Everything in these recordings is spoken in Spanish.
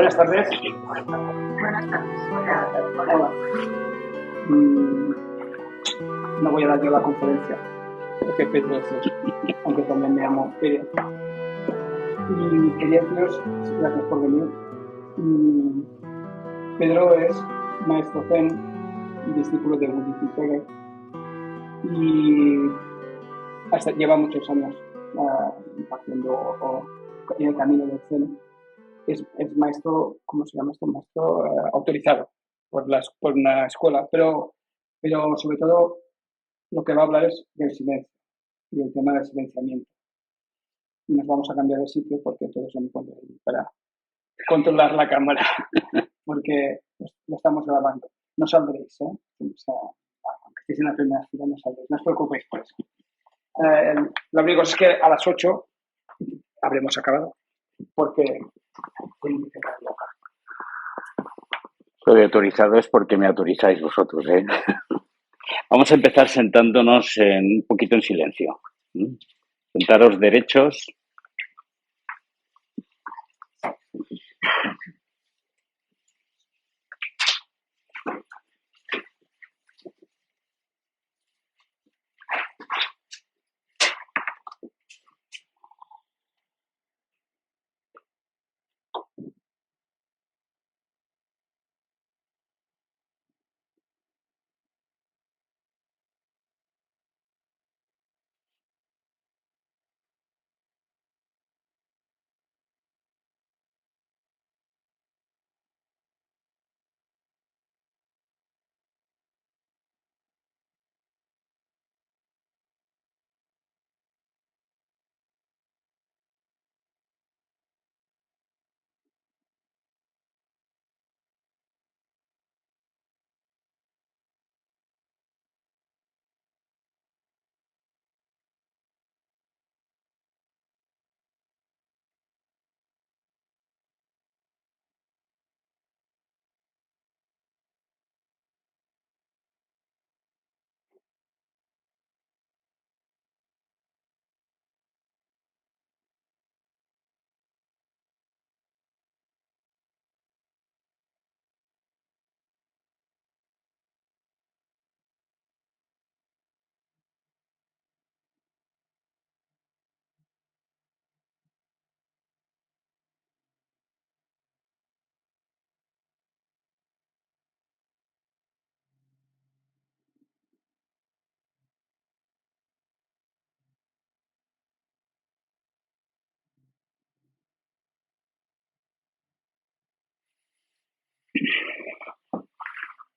Buenas tardes. Buenas tardes. Hola. No voy a dar yo la conferencia, porque Pedro es el, aunque también me llamo Pedro. Y quería deciros, gracias por venir. Pedro es maestro Zen y discípulo de Buddhist Seger, y lleva muchos años impartiendo en el camino del Zen. Es maestro, ¿cómo se llama esto? Maestro autorizado por una escuela, pero sobre todo lo que va a hablar es del silencio y el tema del silenciamiento. Y nos vamos a cambiar de sitio porque todos se me encuentran ahí para controlar la cámara, porque lo estamos grabando. No saldréis, ¿eh? O sea, aunque estéis en la primera fila, no saldréis. No os preocupéis por eso. Lo único es que a las 8 habremos acabado, porque tengo que quedar loca. Lo de autorizado es porque me autorizáis vosotros, ¿eh? Vamos a empezar sentándonos un poquito en silencio. Sentaros derechos.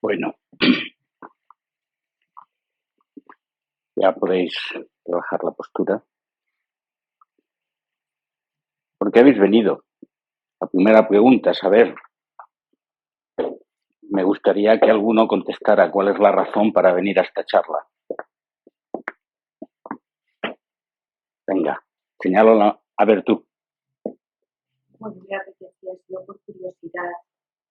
Bueno, ya podéis trabajar la postura. ¿Por qué habéis venido? La primera pregunta es, a ver, me gustaría que alguno contestara cuál es la razón para venir a esta charla. Venga, señálala. A ver tú. Bueno, me apetecía, yo por curiosidad,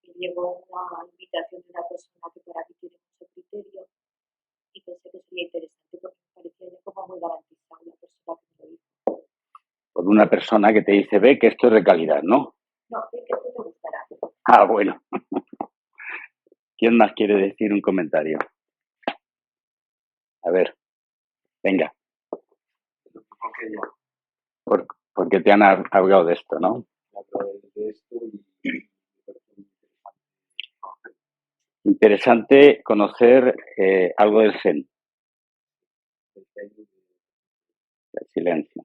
me llegó una invitación de una persona que para mí tiene mucho criterio y pensé que sería interesante porque me parecía ya como muy garantizado la persona que me lo dijo. Por una persona que te dice, ve que esto es de calidad, ¿no? No, ve que esto te gustará. Ah, bueno. ¿Quién más quiere decir un comentario? A ver, venga. Porque te han hablado de esto, ¿no? Interesante conocer algo del Zen. El silencio.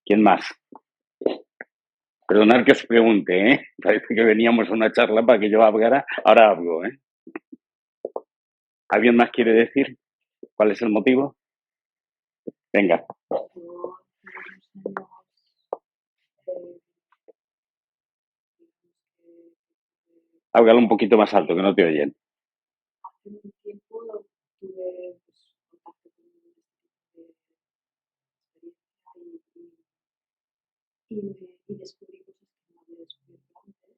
¿Quién más? Perdonad que os pregunte, ¿eh? Parece que veníamos a una charla para que yo hablara. Ahora hablo, ¿eh? ¿Alguien más quiere decir cuál es el motivo? Venga. Háblalo un poquito más alto, que no te oyen. Hace un tiempo tuve contacto con un experiencia y descubrí cosas que no había descubierto antes.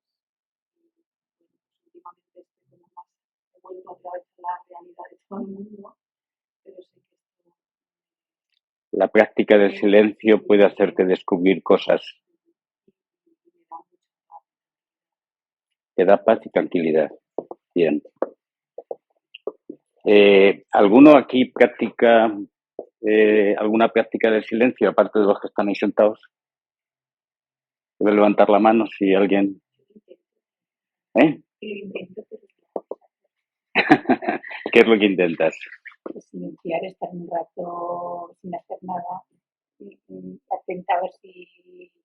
Y bueno, pues últimamente estoy como más, he vuelto otra vez a la realidad de todo el mundo, pero sé que esto... La práctica del silencio puede hacerte descubrir cosas. te da paz y tranquilidad. Bien. ¿Alguno aquí practica alguna práctica del silencio, aparte de los que están ahí sentados? Debe levantar la mano si alguien... ¿Eh? ¿Qué es lo que intentas? Silenciar, estar un rato sin hacer nada, atenta a ver si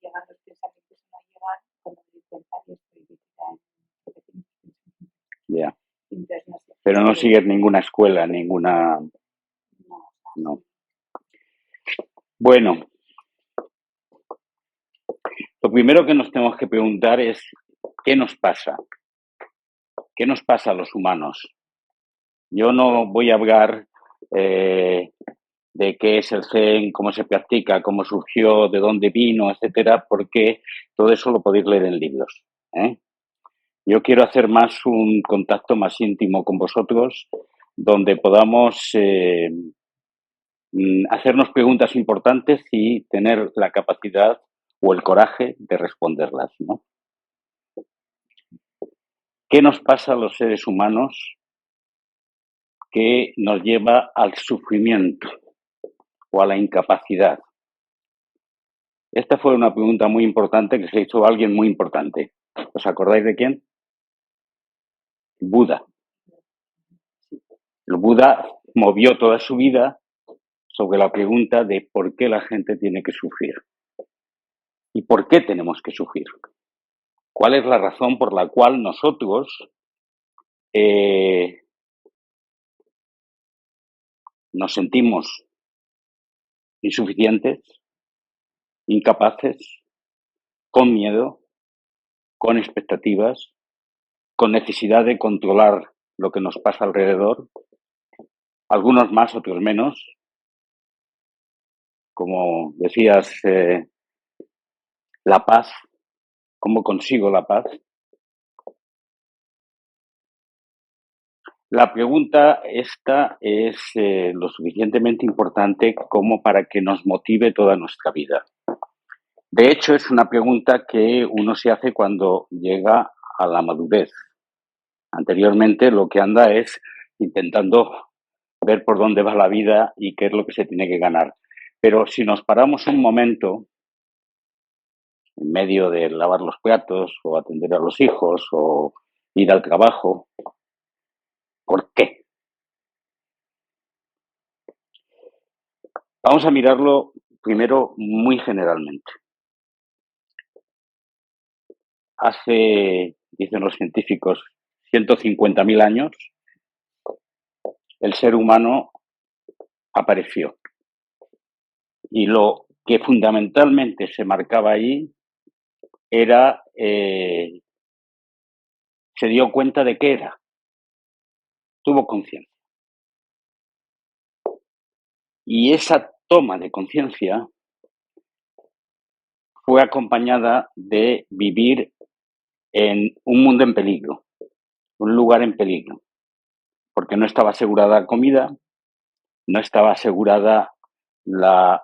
llegan los pensamientos o no llegan, cuando me doy cuenta que estoy metida en pequeños pensamientos. Ya. Entonces, no sé. Pero no sigues ninguna escuela, ninguna... No. Bueno, lo primero que nos tenemos que preguntar es ¿qué nos pasa? ¿Qué nos pasa a los humanos? Yo no voy a hablar de qué es el Zen, cómo se practica, cómo surgió, de dónde vino, etcétera, porque todo eso lo podéis leer en libros. Yo quiero hacer más un contacto más íntimo con vosotros, donde podamos hacernos preguntas importantes y tener la capacidad o el coraje de responderlas, ¿no? ¿Qué nos pasa a los seres humanos que nos lleva al sufrimiento o a la incapacidad? Esta fue una pregunta muy importante que se hizo a alguien muy importante. ¿Os acordáis de quién? Buda. El Buda movió toda su vida sobre la pregunta de por qué la gente tiene que sufrir y por qué tenemos que sufrir. ¿Cuál es la razón por la cual nosotros nos sentimos insuficientes, incapaces, con miedo, con expectativas, con necesidad de controlar lo que nos pasa alrededor? Algunos más, otros menos. Como decías, la paz. ¿Cómo consigo la paz? La pregunta esta es lo suficientemente importante como para que nos motive toda nuestra vida. De hecho, es una pregunta que uno se hace cuando llega a la madurez. Anteriormente lo que anda es intentando ver por dónde va la vida y qué es lo que se tiene que ganar. Pero si nos paramos un momento en medio de lavar los platos o atender a los hijos o ir al trabajo, ¿por qué? Vamos a mirarlo primero muy generalmente. Hace, dicen los científicos, 150.000 años, el ser humano apareció. Y lo que fundamentalmente se marcaba ahí era, se dio cuenta de qué era, tuvo conciencia. Y esa toma de conciencia fue acompañada de vivir en un mundo en peligro, un lugar en peligro, porque no estaba asegurada la comida, no estaba asegurada la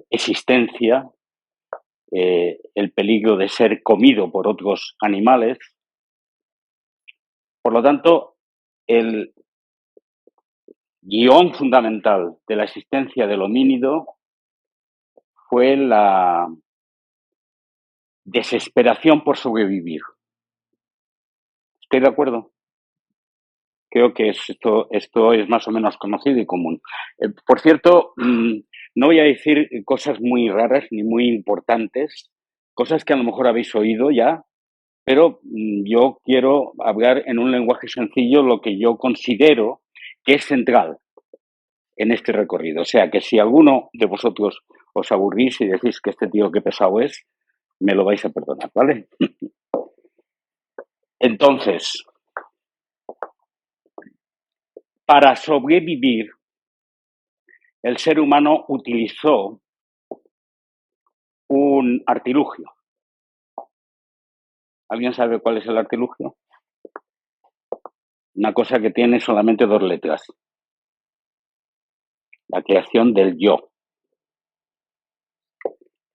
existencia, el peligro de ser comido por otros animales. Por lo tanto, el guión fundamental de la existencia del homínido fue la desesperación por sobrevivir. ¿Estoy de acuerdo? Creo que esto es más o menos conocido y común. Por cierto, no voy a decir cosas muy raras ni muy importantes, cosas que a lo mejor habéis oído ya, pero yo quiero hablar en un lenguaje sencillo lo que yo considero que es central en este recorrido. O sea, que si alguno de vosotros os aburrís y decís que este tío qué pesado es, me lo vais a perdonar, ¿vale? Entonces, para sobrevivir, el ser humano utilizó un artilugio. ¿Alguien sabe cuál es el artilugio? Una cosa que tiene solamente 2 letras. La creación del yo.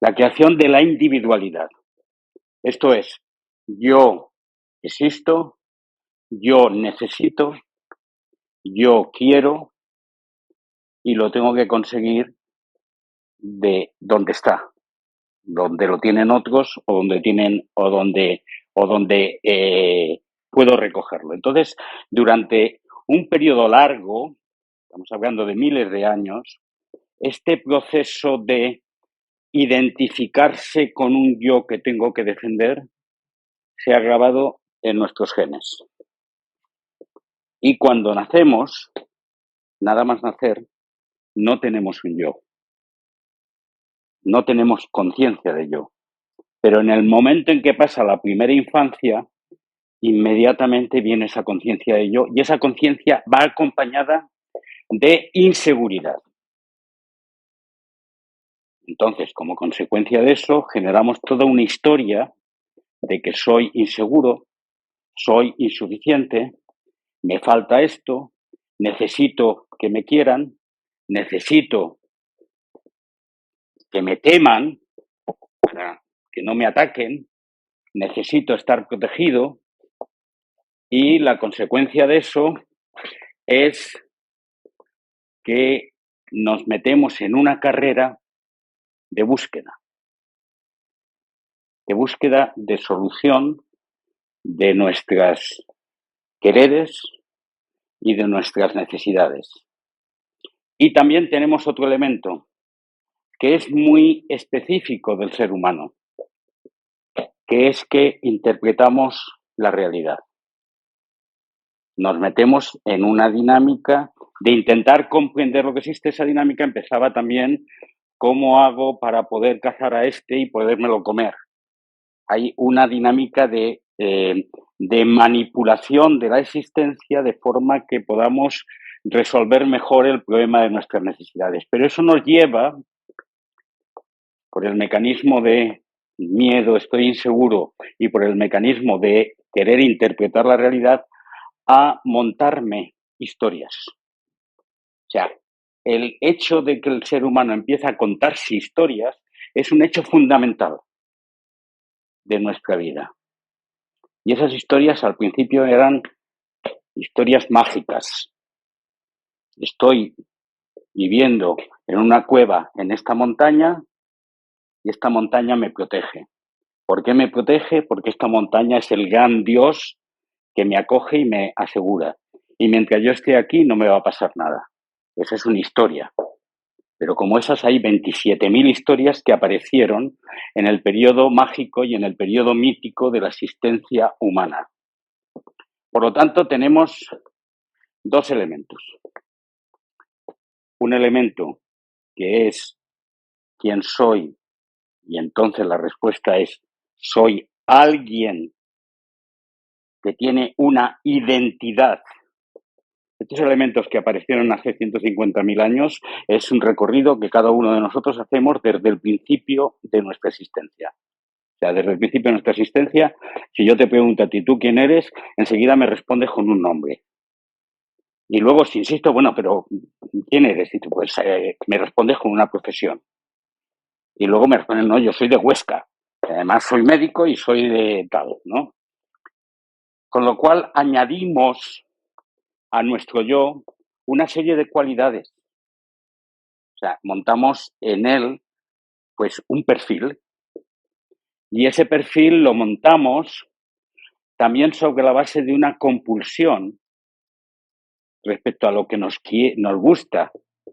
La creación de la individualidad. Esto es, yo existo, yo necesito, yo quiero y lo tengo que conseguir de donde está, donde lo tienen otros o donde puedo recogerlo. Entonces, durante un periodo largo, estamos hablando de miles de años, este proceso de identificarse con un yo que tengo que defender se ha grabado en nuestros genes. Y cuando nacemos, nada más nacer, no tenemos un yo. No tenemos conciencia de yo. Pero en el momento en que pasa la primera infancia, inmediatamente viene esa conciencia de yo y esa conciencia va acompañada de inseguridad. Entonces, como consecuencia de eso, generamos toda una historia de que soy inseguro, soy insuficiente, me falta esto, necesito que me quieran, necesito que me teman, para que no me ataquen, necesito estar protegido y la consecuencia de eso es que nos metemos en una carrera de búsqueda de solución de nuestras quereres y de nuestras necesidades. Y también tenemos otro elemento que es muy específico del ser humano, que es que interpretamos la realidad. Nos metemos en una dinámica de intentar comprender lo que existe. Esa dinámica empezaba también cómo hago para poder cazar a este y podérmelo comer. Hay una dinámica de manipulación de la existencia de forma que podamos resolver mejor el problema de nuestras necesidades. Pero eso nos lleva, por el mecanismo de miedo, estoy inseguro, y por el mecanismo de querer interpretar la realidad, a montarme historias. O sea, el hecho de que el ser humano empieza a contarse historias es un hecho fundamental de nuestra vida. Y esas historias al principio eran historias mágicas. Estoy viviendo en una cueva en esta montaña y esta montaña me protege. ¿Por qué me protege? Porque esta montaña es el gran Dios que me acoge y me asegura. Y mientras yo esté aquí no me va a pasar nada. Esa es una historia. Pero como esas hay 27.000 historias que aparecieron en el periodo mágico y en el periodo mítico de la existencia humana. Por lo tanto, tenemos dos elementos. Un elemento que es quién soy, y entonces la respuesta es soy alguien que tiene una identidad. Estos elementos que aparecieron hace 150.000 años es un recorrido que cada uno de nosotros hacemos desde el principio de nuestra existencia. O sea, desde el principio de nuestra existencia, si yo te pregunto a ti, ¿tú quién eres? Enseguida me respondes con un nombre. Y luego, si insisto, bueno, pero ¿quién eres? Y tú, pues me respondes con una profesión. Y luego me responden, no, yo soy de Huesca. Además, soy médico y soy de tal, ¿no? Con lo cual, añadimos a nuestro yo una serie de cualidades. O sea, montamos en él, pues, un perfil. Y ese perfil lo montamos también sobre la base de una compulsión respecto a lo que nos gusta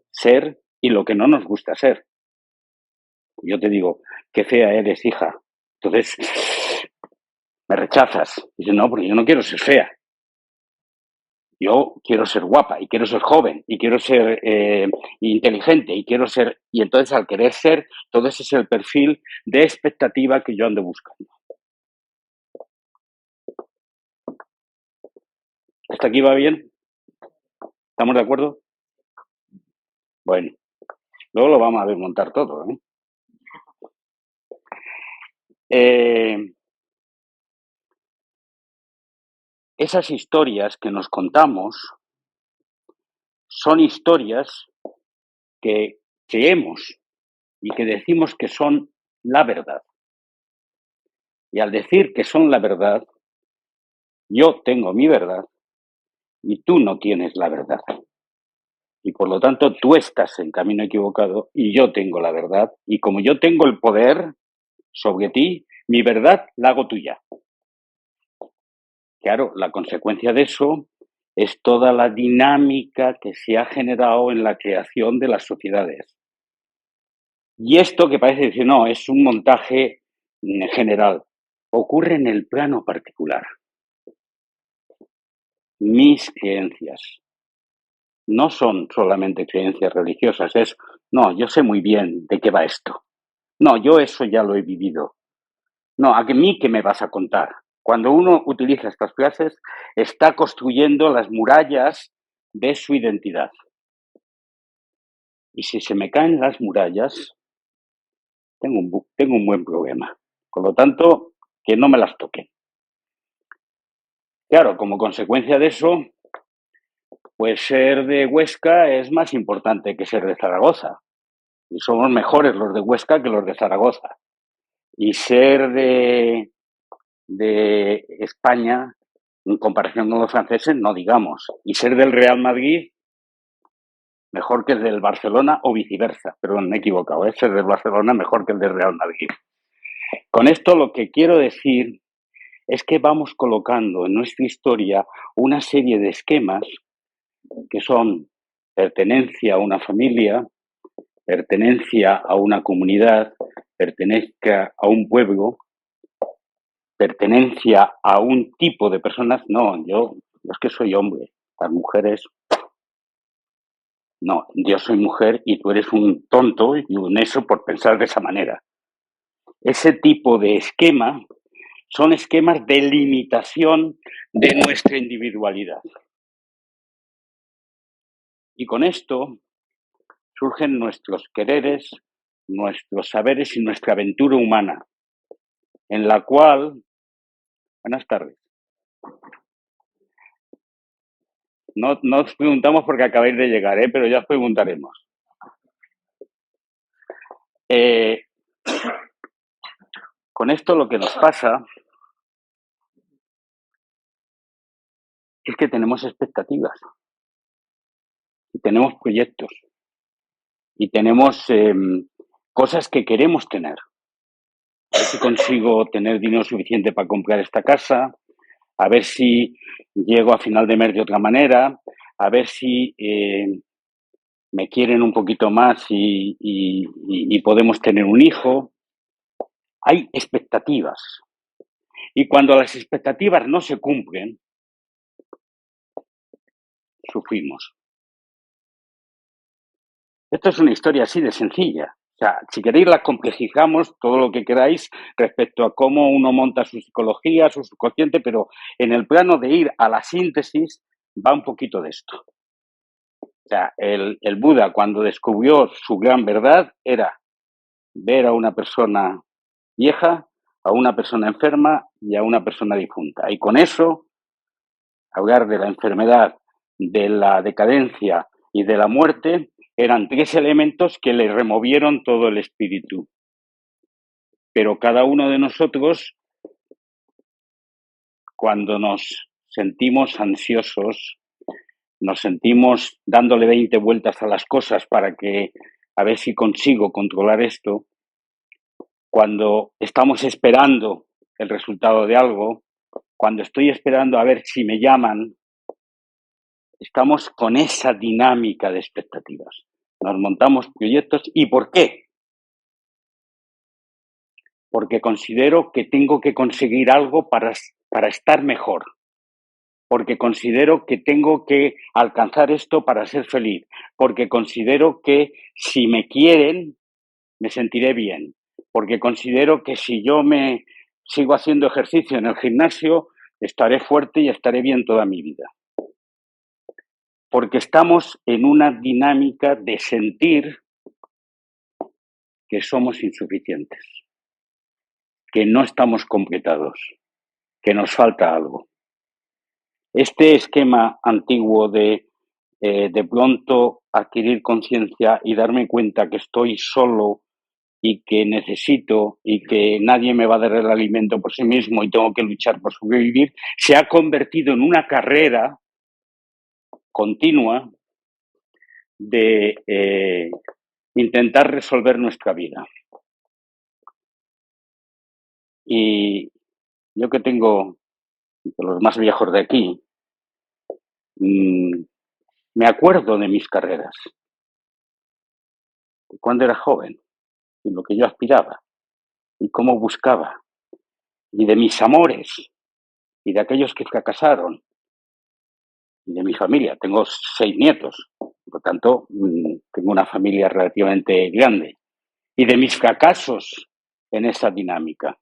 ser y lo que no nos gusta ser. Yo te digo, qué fea eres, hija. Entonces, me rechazas. Dices, no, porque yo no quiero ser fea. Yo quiero ser guapa y quiero ser joven y quiero ser inteligente y quiero ser... Y entonces, al querer ser, todo ese es el perfil de expectativa que yo ando buscando. ¿Hasta aquí va bien? ¿Estamos de acuerdo? Bueno, luego lo vamos a desmontar todo, esas historias que nos contamos son historias que creemos y que decimos que son la verdad. Y al decir que son la verdad, Yo tengo mi verdad y tú no tienes la verdad. Y por lo tanto tú estás en camino equivocado y yo tengo la verdad. Y como yo tengo el poder sobre ti, mi verdad la hago tuya. Claro, la consecuencia de eso es toda la dinámica que se ha generado en la creación de las sociedades. Y esto que parece decir, no, es un montaje general, ocurre en el plano particular. Mis creencias no son solamente creencias religiosas, no, yo sé muy bien de qué va esto. No, yo eso ya lo he vivido. No, ¿a mí qué me vas a contar? Cuando uno utiliza estas frases, está construyendo las murallas de su identidad. Y si se me caen las murallas, tengo un buen problema. Por lo tanto, que no me las toquen. Claro, como consecuencia de eso, pues ser de Huesca es más importante que ser de Zaragoza. Y somos mejores los de Huesca que los de Zaragoza. Y ser de España, en comparación con los franceses, no digamos. Y ser del Real Madrid, mejor que el del Barcelona o viceversa. Perdón, me he equivocado. Ser del Barcelona mejor que el del Real Madrid. Con esto lo que quiero decir es que vamos colocando en nuestra historia una serie de esquemas que son pertenencia a una familia, pertenencia a una comunidad, pertenencia a un pueblo, pertenencia a un tipo de personas. No, yo es que soy hombre, las mujeres. No, yo soy mujer y tú eres un tonto y un eso por pensar de esa manera. Ese tipo de esquema son esquemas de limitación de nuestra individualidad. Y con esto surgen nuestros quereres, nuestros saberes y nuestra aventura humana, en la cual... Buenas tardes. No os preguntamos porque acabáis de llegar, pero ya os preguntaremos. Con esto lo que nos pasa es que tenemos expectativas y tenemos proyectos y tenemos cosas que queremos tener. A ver si consigo tener dinero suficiente para comprar esta casa, a ver si llego a final de mes de otra manera, a ver si me quieren un poquito más y podemos tener un hijo. Hay expectativas. Y cuando las expectativas no se cumplen, sufrimos. Esto es una historia así de sencilla. O sea, si queréis la complejizamos todo lo que queráis respecto a cómo uno monta su psicología, su subconsciente, pero en el plano de ir a la síntesis va un poquito de esto. O sea, el Buda cuando descubrió su gran verdad era ver a una persona vieja, a una persona enferma y a una persona difunta. Y con eso, hablar de la enfermedad, de la decadencia y de la muerte eran tres elementos que le removieron todo el espíritu. Pero cada uno de nosotros, cuando nos sentimos ansiosos, nos sentimos dándole 20 vueltas a las cosas para que a ver si consigo controlar esto, cuando estamos esperando el resultado de algo, cuando estoy esperando a ver si me llaman, estamos con esa dinámica de expectativas. Nos montamos proyectos. ¿Y por qué? Porque considero que tengo que conseguir algo para estar mejor. Porque considero que tengo que alcanzar esto para ser feliz. Porque considero que si me quieren, me sentiré bien. Porque considero que si yo me sigo haciendo ejercicio en el gimnasio, estaré fuerte y estaré bien toda mi vida. Porque estamos en una dinámica de sentir que somos insuficientes, que no estamos completados, que nos falta algo. Este esquema antiguo de pronto adquirir conciencia y darme cuenta que estoy solo y que necesito y que nadie me va a dar el alimento por sí mismo y tengo que luchar por sobrevivir, se ha convertido en una carrera continua de intentar resolver nuestra vida. Y yo que tengo de los más viejos de aquí, me acuerdo de mis carreras, de cuando era joven, y lo que yo aspiraba, y cómo buscaba, y de mis amores, y de aquellos que fracasaron, y de mi familia. Tengo 6 nietos, por lo tanto, tengo una familia relativamente grande, y de mis fracasos en esa dinámica.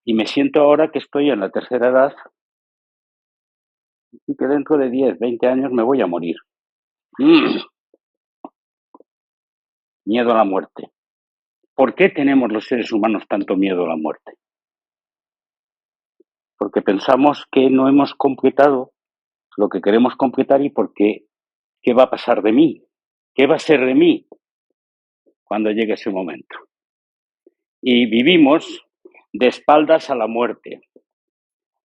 Y me siento ahora que estoy en la tercera edad y que dentro de 10, 20 años me voy a morir. Miedo a la muerte. ¿Por qué tenemos los seres humanos tanto miedo a la muerte? Porque pensamos que no hemos completado lo que queremos completar y porque ¿qué va a pasar de mí? ¿Qué va a ser de mí cuando llegue ese momento? Y vivimos de espaldas a la muerte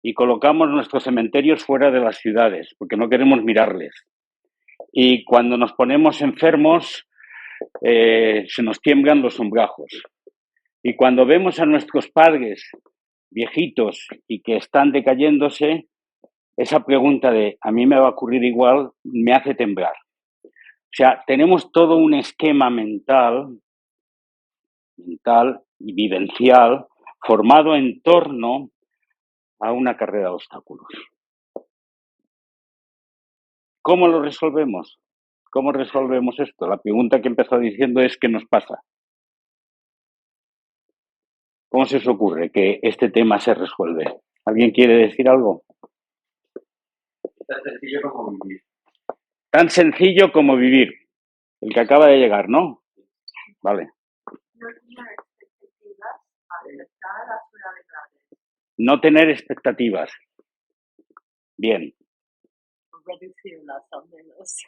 y colocamos nuestros cementerios fuera de las ciudades porque no queremos mirarles. Y cuando nos ponemos enfermos, se nos tiemblan los sombrajos. Y cuando vemos a nuestros padres viejitos y que están decayéndose, esa pregunta de ¿a mí me va a ocurrir igual? Me hace temblar. O sea, tenemos todo un esquema mental y vivencial formado en torno a una carrera de obstáculos. ¿Cómo lo resolvemos? ¿Cómo resolvemos esto? La pregunta que empezó diciendo es ¿qué nos pasa? ¿Cómo se os ocurre que este tema se resuelve? ¿Alguien quiere decir algo? Tan sencillo como vivir. Tan sencillo como vivir. El que acaba de llegar, ¿no? Vale. No tener expectativas, aceptar las realidades. No tener expectativas. Bien. Reducirlas al menos.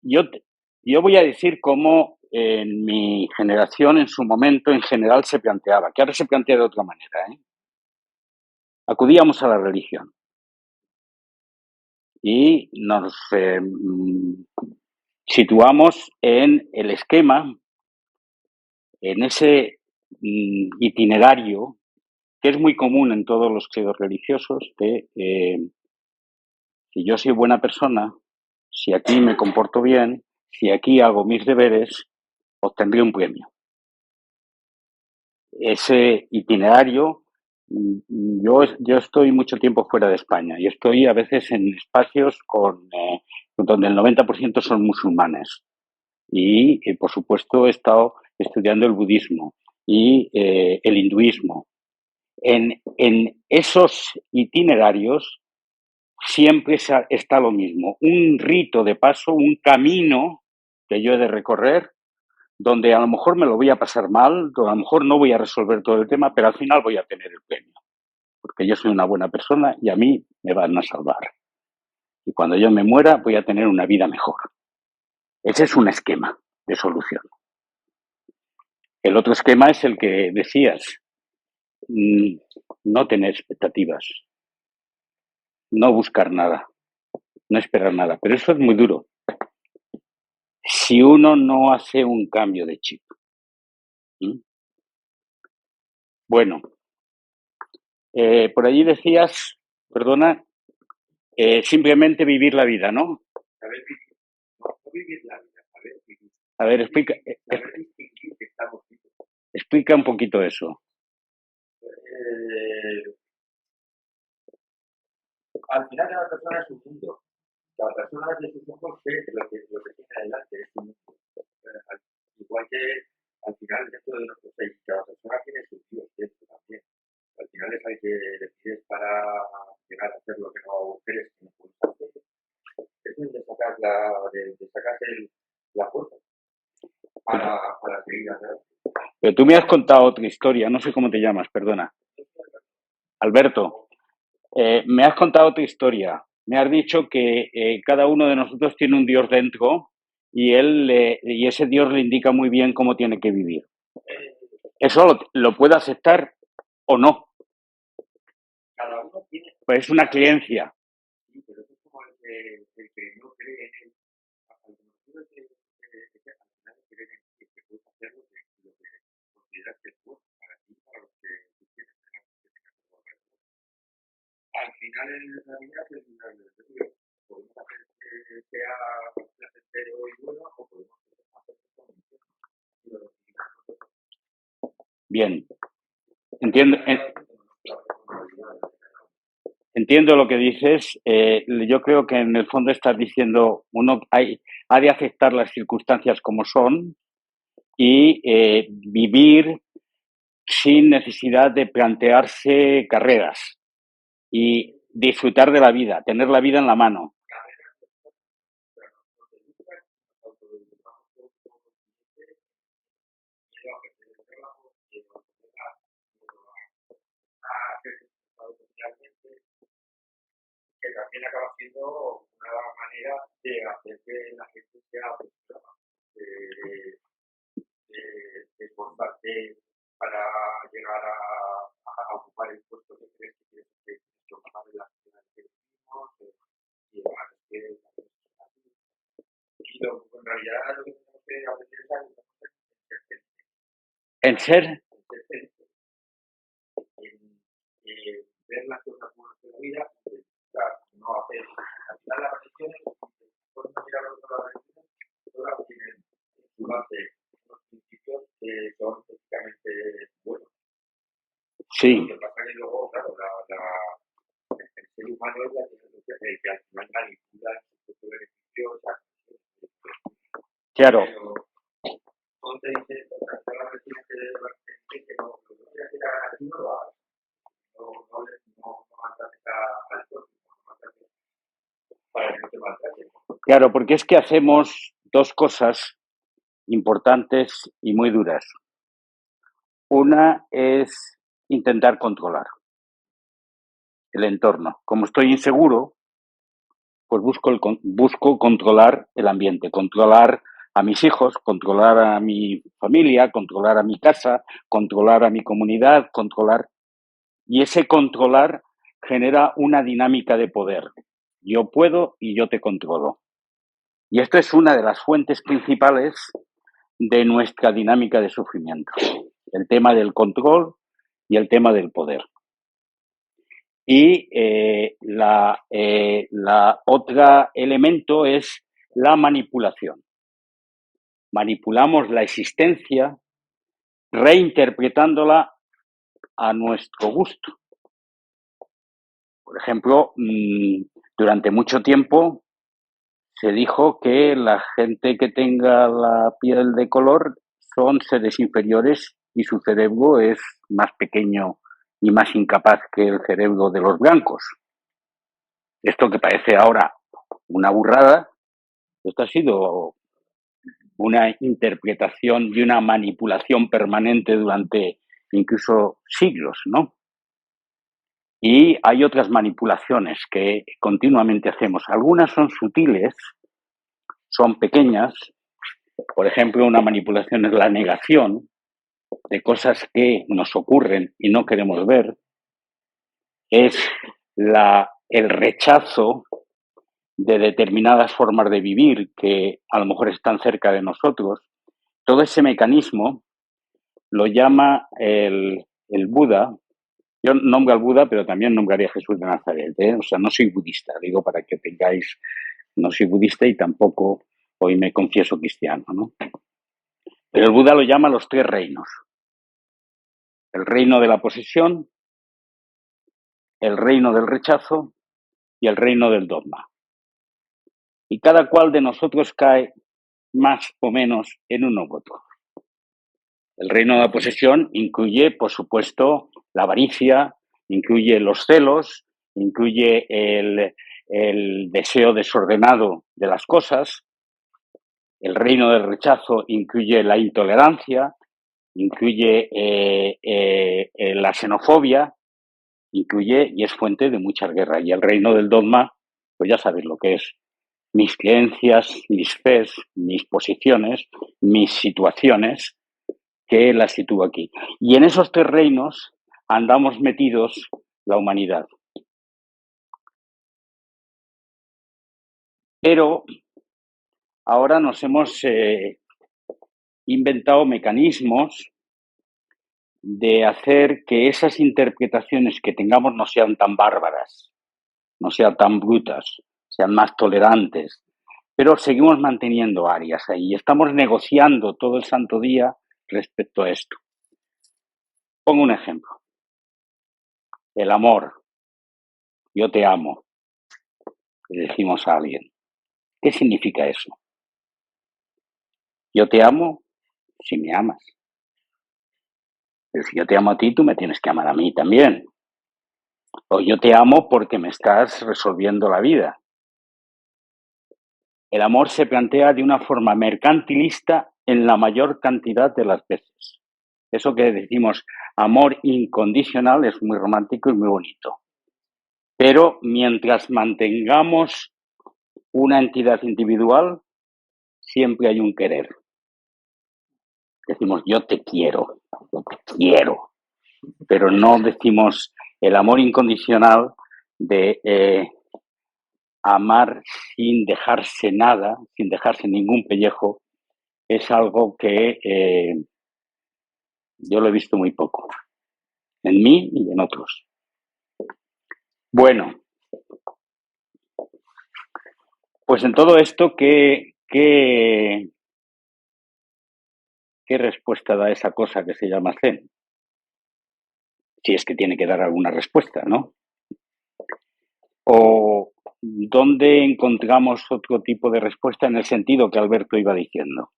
Yo voy a decir cómo en mi generación, en su momento, en general se planteaba, que ahora se plantea de otra manera. Acudíamos a la religión y nos situamos en el esquema, en ese itinerario que es muy común en todos los credos religiosos, de si yo soy buena persona, si aquí me comporto bien, si aquí hago mis deberes, obtendré un premio. Ese itinerario, yo estoy mucho tiempo fuera de España y estoy a veces en espacios donde el 90% son musulmanes. Y, por supuesto, he estado estudiando el budismo y el hinduismo. En esos itinerarios siempre está lo mismo, un rito de paso, un camino que yo he de recorrer, donde a lo mejor me lo voy a pasar mal, a lo mejor no voy a resolver todo el tema, pero al final voy a tener el premio, porque yo soy una buena persona y a mí me van a salvar. Y cuando yo me muera voy a tener una vida mejor. Ese es un esquema de solución. El otro esquema es el que decías, no tener expectativas, no buscar nada, no esperar nada, pero eso es muy duro. Si uno no hace un cambio de chip. Bueno, por allí decías, perdona, simplemente vivir la vida, ¿no? Saber vivir. No vivir la vida, saber vivir. A ver, explica, Saber distinguir que estamos vivos. explica un poquito eso. Al final cada persona es un mundo. Cada persona desde sus ojos ve lo que tiene adelante es un mundo. Igual que al final dentro de nuestro país, cada persona tiene su Dios dentro también. Al final es al que decides para llegar a hacer lo que no crees que no puedes hacer. Es de sacarse la fuerza para seguir adelante. Pero tú me has contado otra historia, no sé cómo te llamas, perdona. Alberto, me has contado otra historia. Me has dicho que cada uno de nosotros tiene un Dios dentro y ese Dios le indica muy bien cómo tiene que vivir. Eso lo puede aceptar o no. Cada uno tiene. Pues es una creencia. Sí, pero eso es como el que no cree en él. Al que al final cree en que puedes hacer lo que consideras que es bueno para ti, para los que tú quieres, para los que tengas que volver. Al final en la vida es el final del estudio. Podemos hacer que sea placentero y bueno, o podemos hacer que sea muy bueno. Y lo decidimos nosotros. Bien. Entiendo lo que dices. Yo creo que en el fondo estás diciendo uno ha de aceptar las circunstancias como son y vivir sin necesidad de plantearse carreras y disfrutar de la vida, tener la vida en la mano. Que también acaba siendo una manera de hacer que la gente sea de esforzarse para llegar a ocupar el puesto que crees que es lo capaz de la sociedad que vivimos y demás. Y en realidad lo que tenemos que aprender es a ser felices. ¿En ser? Ser felices. En ver las cosas buenas de la vida, no hacer. Al final las religiones, por no mirar las religiones, todas tienen en su base unos principios que son éticamente buenos. Sí. Lo que pasa es que luego, claro, el ser humano es el que al final manipula sus propios beneficios. Claro. Pero ponte dice, todas las religiones que no, lo que no quieras que te hagan a ti no lo hagas. No maltrates al prójimo, no maltrates para que no te maltraten. Claro, porque es que hacemos dos cosas importantes y muy duras. Una es intentar controlar el entorno. Como estoy inseguro, pues busco controlar el ambiente, controlar a mis hijos, controlar a mi familia, controlar a mi casa, controlar a mi comunidad, controlar. Y ese controlar genera una dinámica de poder. Yo puedo y yo te controlo. Y esto es una de las fuentes principales de nuestra dinámica de sufrimiento. El tema del control y el tema del poder. Y la otra elemento es la manipulación. Manipulamos la existencia reinterpretándola a nuestro gusto. Por ejemplo, durante mucho tiempo se dijo que la gente que tenga la piel de color son seres inferiores y su cerebro es más pequeño y más incapaz que el cerebro de los blancos. Esto que parece ahora una burrada, esto ha sido una interpretación y una manipulación permanente durante incluso siglos, ¿no? Y hay otras manipulaciones que continuamente hacemos. Algunas son sutiles, son pequeñas. Por ejemplo, una manipulación es la negación de cosas que nos ocurren y no queremos ver. Es el rechazo de determinadas formas de vivir que a lo mejor están cerca de nosotros. Todo ese mecanismo lo llama el Buda. Yo nombro al Buda, pero también nombraría a Jesús de Nazaret, ¿eh? O sea, no soy budista, digo para que tengáis, no soy budista y tampoco hoy me confieso cristiano, ¿no? Pero el Buda lo llama los tres reinos. El reino de la posesión, el reino del rechazo y el reino del dogma. Y cada cual de nosotros cae más o menos en uno u otro. El reino de la posesión incluye, por supuesto, la avaricia, incluye los celos, incluye el deseo desordenado de las cosas. El reino del rechazo incluye la intolerancia, incluye la xenofobia, incluye y es fuente de muchas guerras. Y el reino del dogma, pues ya sabéis lo que es. mis creencias, mis fes, mis posiciones, mis situaciones, que las sitúo aquí. Y en esos tres reinos andamos metidos la humanidad. Pero ahora nos hemos inventado mecanismos de hacer que esas interpretaciones que tengamos no sean tan bárbaras, no sean tan brutas, sean más tolerantes, pero seguimos manteniendo áreas ahí. Estamos negociando todo el santo día respecto a esto. Pongo un ejemplo. El amor. Yo te amo, le decimos a alguien. ¿Qué significa eso? Yo te amo si me amas. Pero si yo te amo a ti, tú me tienes que amar a mí también. O yo te amo porque me estás resolviendo la vida. El amor se plantea de una forma mercantilista en la mayor cantidad de las veces. Eso que decimos amor incondicional es muy romántico y muy bonito. Pero mientras mantengamos una entidad individual, siempre hay un querer. Decimos yo te quiero, pero no decimos el amor incondicional de amar sin dejarse nada, sin dejarse ningún pellejo, es algo que yo lo he visto muy poco, en mí y en otros. Bueno, pues en todo esto, ¿qué respuesta da esa cosa que se llama Zen? Si es que tiene que dar alguna respuesta, ¿no? ¿O dónde encontramos otro tipo de respuesta en el sentido que Alberto iba diciendo?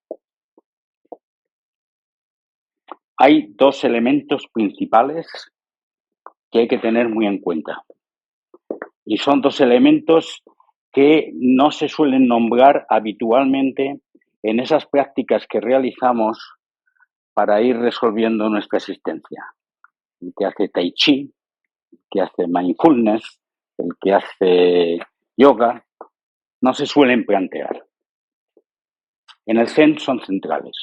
Hay dos elementos principales que hay que tener muy en cuenta. Y son dos elementos que no se suelen nombrar habitualmente en esas prácticas que realizamos para ir resolviendo nuestra existencia. El que hace tai chi, el que hace mindfulness, el que hace yoga, no se suelen plantear. En el Zen son centrales.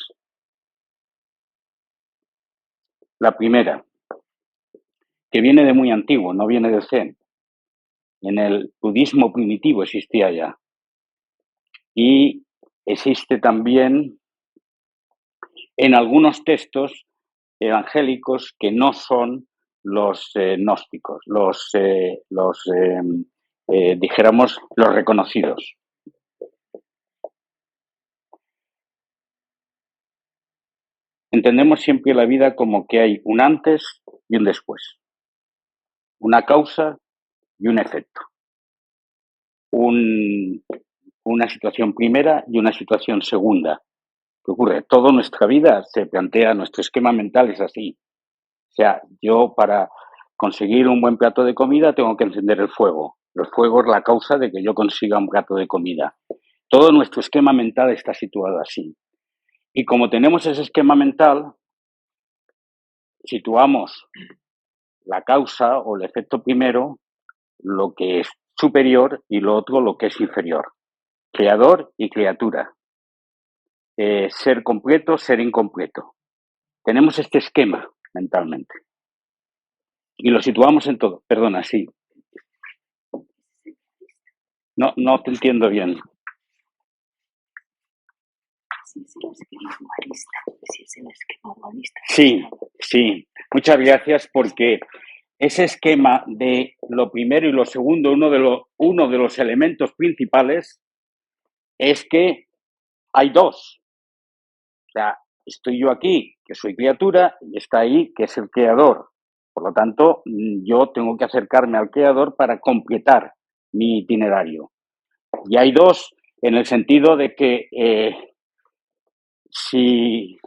La primera, que viene de muy antiguo, no viene del Zen. En el budismo primitivo existía ya. Y existe también en algunos textos evangélicos que no son los gnósticos, dijéramos, los reconocidos. Entendemos siempre la vida como que hay un antes y un después, una causa y un efecto, una situación primera y una situación segunda. ¿Qué ocurre? Toda nuestra vida se plantea, nuestro esquema mental es así. O sea, yo para conseguir un buen plato de comida tengo que encender el fuego. El fuego es la causa de que yo consiga un plato de comida. Todo nuestro esquema mental está situado así. Y como tenemos ese esquema mental, situamos la causa o el efecto primero, lo que es superior, y lo otro lo que es inferior. Creador y criatura. Ser completo, ser incompleto. Tenemos este esquema mentalmente. Y lo situamos en todo. Perdona, sí. No te entiendo bien. Si es el esquema dualista, si es el esquema dualista. Sí. Muchas gracias, porque ese esquema de lo primero y lo segundo, uno de los elementos principales es que hay dos. O sea, estoy yo aquí, que soy criatura, y está ahí, que es el creador. Por lo tanto, yo tengo que acercarme al creador para completar mi itinerario. Y hay dos en el sentido de que si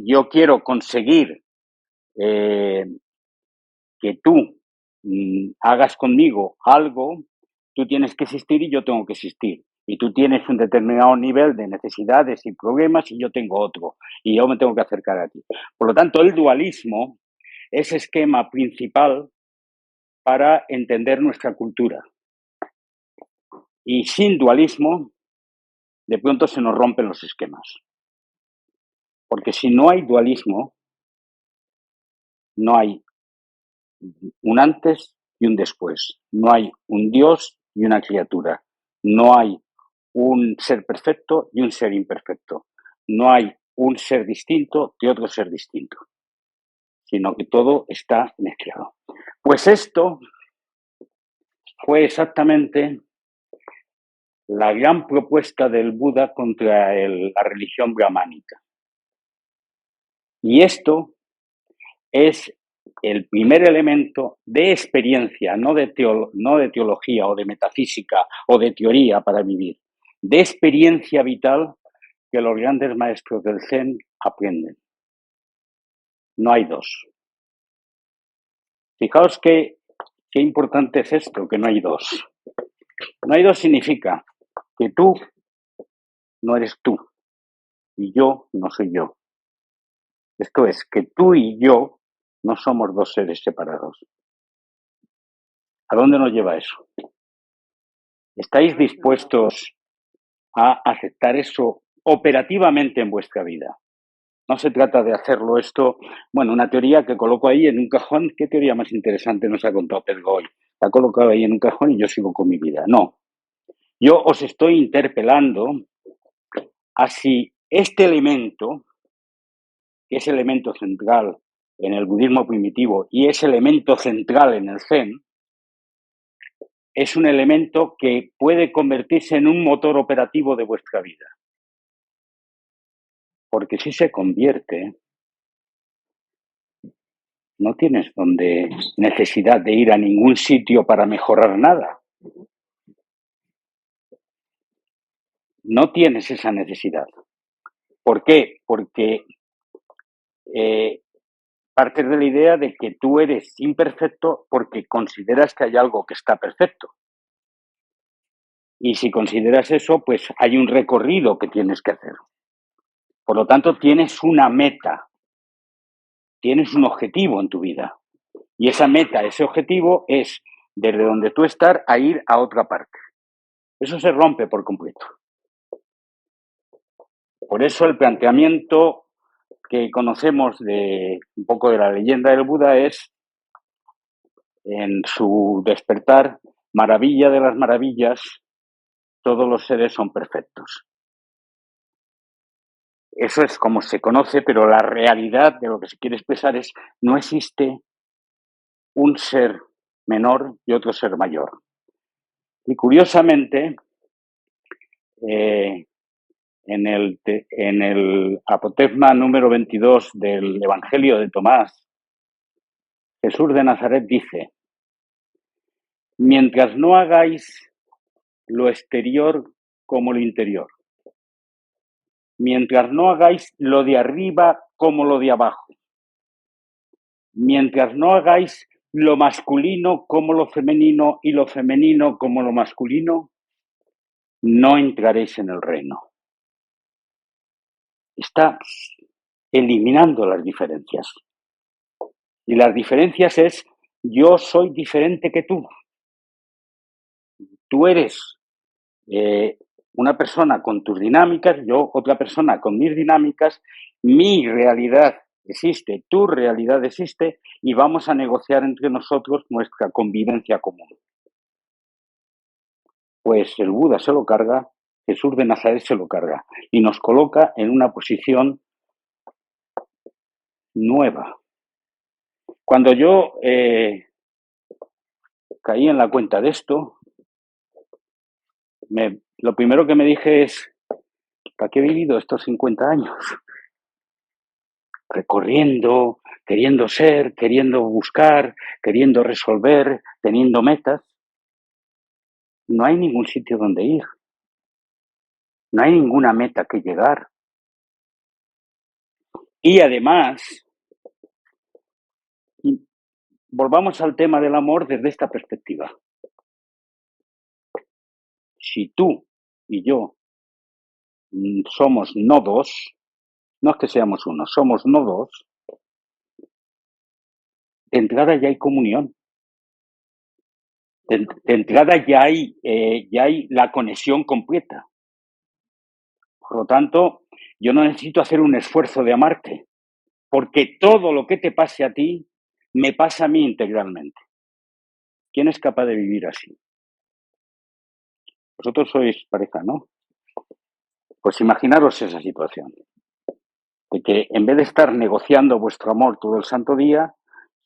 yo quiero conseguir que tú hagas conmigo algo, tú tienes que existir y yo tengo que existir. Y tú tienes un determinado nivel de necesidades y problemas y yo tengo otro. Y yo me tengo que acercar a ti. Por lo tanto, el dualismo es esquema principal para entender nuestra cultura. Y sin dualismo, de pronto se nos rompen los esquemas. Porque si no hay dualismo, no hay un antes y un después. No hay un Dios y una criatura. No hay un ser perfecto y un ser imperfecto. No hay un ser distinto de otro ser distinto, sino que todo está mezclado. Pues esto fue exactamente la gran propuesta del Buda contra la religión brahmánica. Y esto es el primer elemento de experiencia, no de teología o de metafísica o de teoría para vivir, de experiencia vital que los grandes maestros del Zen aprenden. No hay dos. Fijaos qué importante es esto, que no hay dos. No hay dos significa que tú no eres tú y yo no soy yo. Esto es, que tú y yo no somos dos seres separados. ¿A dónde nos lleva eso? ¿Estáis dispuestos a aceptar eso operativamente en vuestra vida? No se trata de hacerlo esto, bueno, una teoría que coloco ahí en un cajón. ¿Qué teoría más interesante nos ha contado Pedro hoy? La ha colocado ahí en un cajón y yo sigo con mi vida. No. Yo os estoy interpelando a si este elemento, que es elemento central en el budismo primitivo y es elemento central en el Zen, es un elemento que puede convertirse en un motor operativo de vuestra vida. Porque si se convierte, no tienes necesidad de ir a ningún sitio para mejorar nada. No tienes esa necesidad. ¿Por qué? Porque partes de la idea de que tú eres imperfecto porque consideras que hay algo que está perfecto. Y si consideras eso, pues hay un recorrido que tienes que hacer. Por lo tanto, tienes una meta, tienes un objetivo en tu vida. Y esa meta, ese objetivo es desde donde tú estás a ir a otra parte. Eso se rompe por completo. Por eso el planteamiento que conocemos de un poco de la leyenda del Buda es, en su despertar, maravilla de las maravillas, todos los seres son perfectos. Eso es como se conoce, pero la realidad de lo que se quiere expresar es: no existe un ser menor y otro ser mayor. Y curiosamente, en el apotegma número 22 del Evangelio de Tomás, Jesús de Nazaret dice: mientras no hagáis lo exterior como lo interior, mientras no hagáis lo de arriba como lo de abajo, mientras no hagáis lo masculino como lo femenino y lo femenino como lo masculino, no entraréis en el reino. Está eliminando las diferencias. Y las diferencias es: yo soy diferente que tú. Tú eres una persona con tus dinámicas, yo otra persona con mis dinámicas, mi realidad existe, tu realidad existe, y vamos a negociar entre nosotros nuestra convivencia común. Pues el Buda se lo carga, Jesús de Nazaret se lo carga, y nos coloca en una posición nueva. Cuando yo caí en la cuenta de esto, lo primero que me dije es: ¿para qué he vivido estos 50 años? Recorriendo, queriendo ser, queriendo buscar, queriendo resolver, teniendo metas. No hay ningún sitio donde ir. No hay ninguna meta que llegar. Y además, volvamos al tema del amor desde esta perspectiva. Si tú y yo somos no dos, no es que seamos uno, somos no dos, de entrada ya hay comunión. De entrada ya hay la conexión completa. Por lo tanto, yo no necesito hacer un esfuerzo de amarte, porque todo lo que te pase a ti, me pasa a mí integralmente. ¿Quién es capaz de vivir así? Vosotros sois pareja, ¿no? Pues imaginaros esa situación, de que en vez de estar negociando vuestro amor todo el santo día,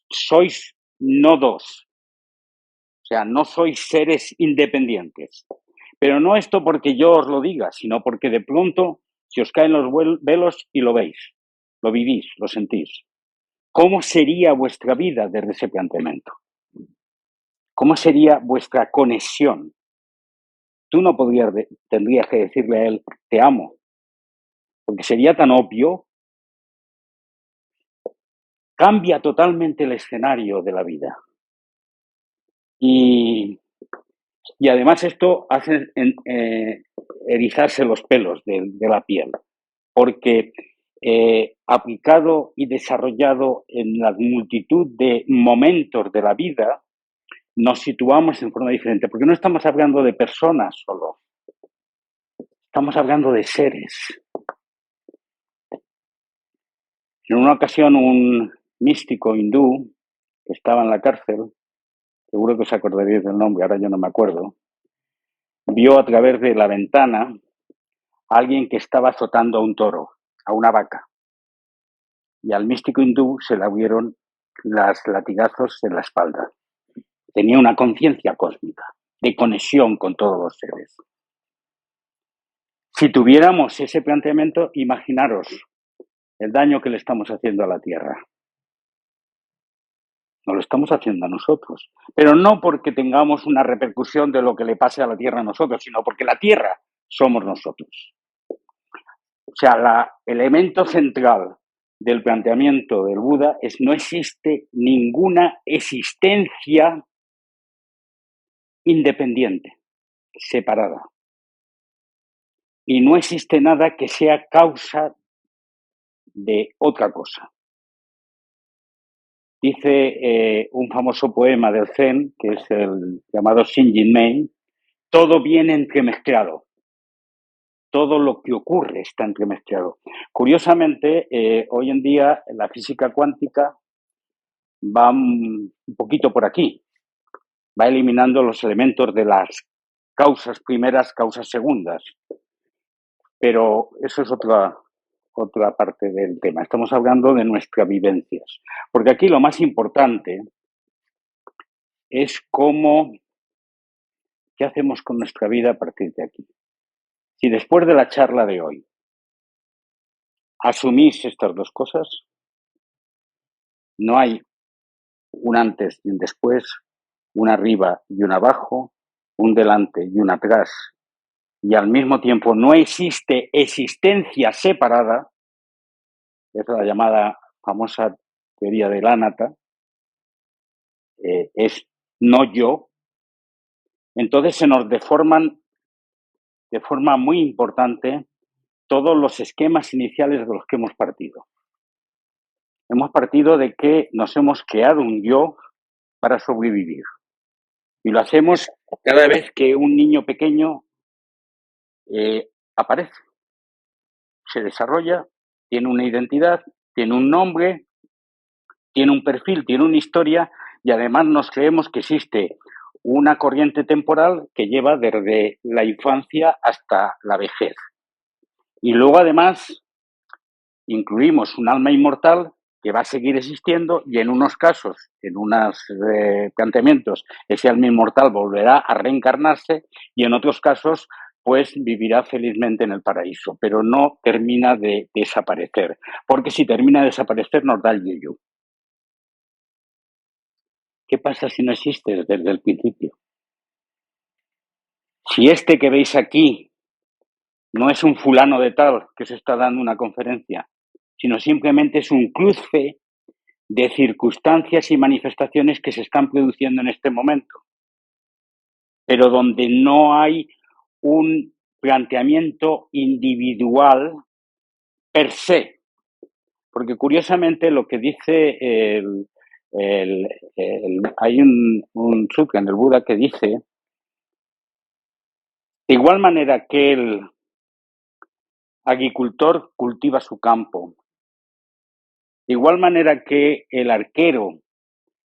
sois no dos, o sea, no sois seres independientes. Pero no esto porque yo os lo diga, sino porque de pronto se os caen los velos y lo veis, lo vivís, lo sentís. ¿Cómo sería vuestra vida desde ese planteamiento? ¿Cómo sería vuestra conexión? Tú no tendrías que decirle a él, te amo, porque sería tan obvio. Cambia totalmente el escenario de la vida. Y además esto hace erizarse los pelos de la piel, porque aplicado y desarrollado en la multitud de momentos de la vida, nos situamos en forma diferente, porque no estamos hablando de personas solo, estamos hablando de seres. En una ocasión un místico hindú que estaba en la cárcel, seguro que os acordaréis del nombre, ahora yo no me acuerdo, vio a través de la ventana a alguien que estaba azotando a un toro, a una vaca. Y al místico hindú se le abrieron los latigazos en la espalda. Tenía una conciencia cósmica, de conexión con todos los seres. Si tuviéramos ese planteamiento, imaginaros el daño que le estamos haciendo a la Tierra. Nos lo estamos haciendo a nosotros. Pero no porque tengamos una repercusión de lo que le pase a la Tierra a nosotros, sino porque la Tierra somos nosotros. O sea, el elemento central del planteamiento del Buda es no existe ninguna existencia independiente, separada. Y no existe nada que sea causa de otra cosa. Dice un famoso poema del Zen, que es el llamado Shinjinmei, todo viene entremezclado. Todo lo que ocurre está entremezclado. Curiosamente, hoy en día la física cuántica va un poquito por aquí, va eliminando los elementos de las causas primeras, causas segundas. Pero eso es otra parte del tema. Estamos hablando de nuestras vivencias. Porque aquí lo más importante es qué hacemos con nuestra vida a partir de aquí. Si después de la charla de hoy asumís estas dos cosas, no hay un antes y un después, un arriba y un abajo, un delante y un atrás, y al mismo tiempo no existe existencia separada, es la llamada famosa teoría del ánata, es no yo, entonces se nos deforman de forma muy importante todos los esquemas iniciales de los que hemos partido. Hemos partido de que nos hemos creado un yo para sobrevivir. Y lo hacemos cada vez que un niño pequeño aparece, se desarrolla, tiene una identidad, tiene un nombre, tiene un perfil, tiene una historia y además nos creemos que existe una corriente temporal que lleva desde la infancia hasta la vejez. Y luego además incluimos un alma inmortal que va a seguir existiendo y en unos casos, en unos planteamientos, ese alma inmortal volverá a reencarnarse y en otros casos pues vivirá felizmente en el paraíso, pero no termina de desaparecer, porque si termina de desaparecer nos da el yuyu. ¿Qué pasa si no existe desde el principio? Si este que veis aquí no es un fulano de tal que se está dando una conferencia, sino simplemente es un cruce de circunstancias y manifestaciones que se están produciendo en este momento, pero donde no hay un planteamiento individual per se. Porque curiosamente lo que dice hay un sutra en el Buda que dice, de igual manera que el agricultor cultiva su campo, de igual manera que el arquero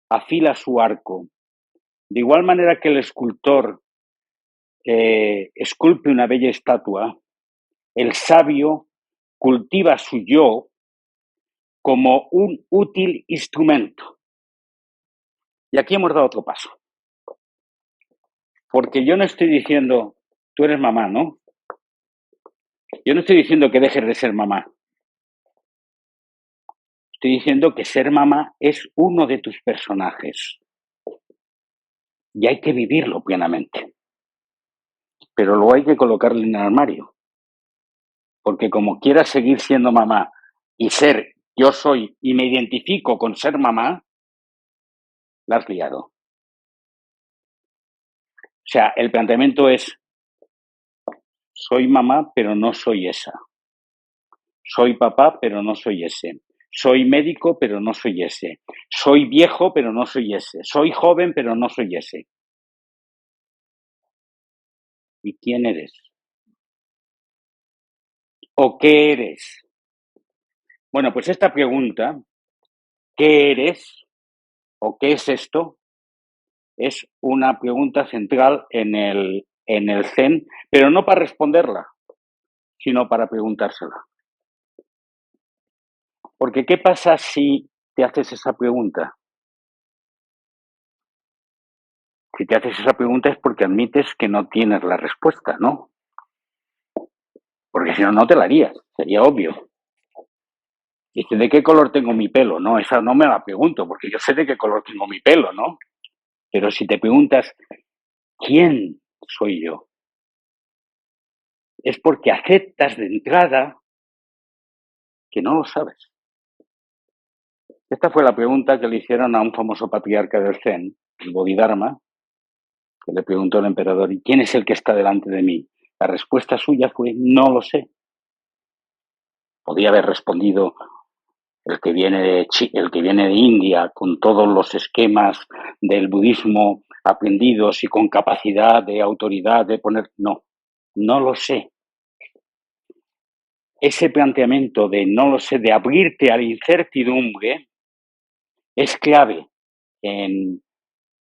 afila su arco, de igual manera que el escultor esculpe una bella estatua, el sabio cultiva su yo como un útil instrumento. Y aquí hemos dado otro paso. Porque yo no estoy diciendo, tú eres mamá, ¿no? Yo no estoy diciendo que dejes de ser mamá. Estoy diciendo que ser mamá es uno de tus personajes. Y hay que vivirlo plenamente. Pero luego hay que colocarle en el armario. Porque como quieras seguir siendo mamá y ser, yo soy y me identifico con ser mamá, la has liado. O sea, el planteamiento es, soy mamá, pero no soy esa. Soy papá, pero no soy ese. Soy médico, pero no soy ese. Soy viejo, pero no soy ese. Soy joven, pero no soy ese. ¿Y quién eres? ¿O qué eres? Bueno, pues esta pregunta, ¿qué eres? ¿O qué es esto? Es una pregunta central en el Zen, pero no para responderla, sino para preguntársela. Porque ¿qué pasa si te haces esa pregunta? Si te haces esa pregunta es porque admites que no tienes la respuesta, ¿no? Porque si no, no te la harías, sería obvio. Dice, ¿de qué color tengo mi pelo? No, esa no me la pregunto, porque yo sé de qué color tengo mi pelo, ¿no? Pero si te preguntas, ¿quién soy yo? Es porque aceptas de entrada que no lo sabes. Esta fue la pregunta que le hicieron a un famoso patriarca del Zen, el Bodhidharma, que le preguntó al emperador, ¿y quién es el que está delante de mí? La respuesta suya fue, no lo sé. Podía haber respondido el que viene de India, con todos los esquemas del budismo aprendidos y con capacidad de autoridad de poner... No lo sé. Ese planteamiento de no lo sé, de abrirte a la incertidumbre, es clave en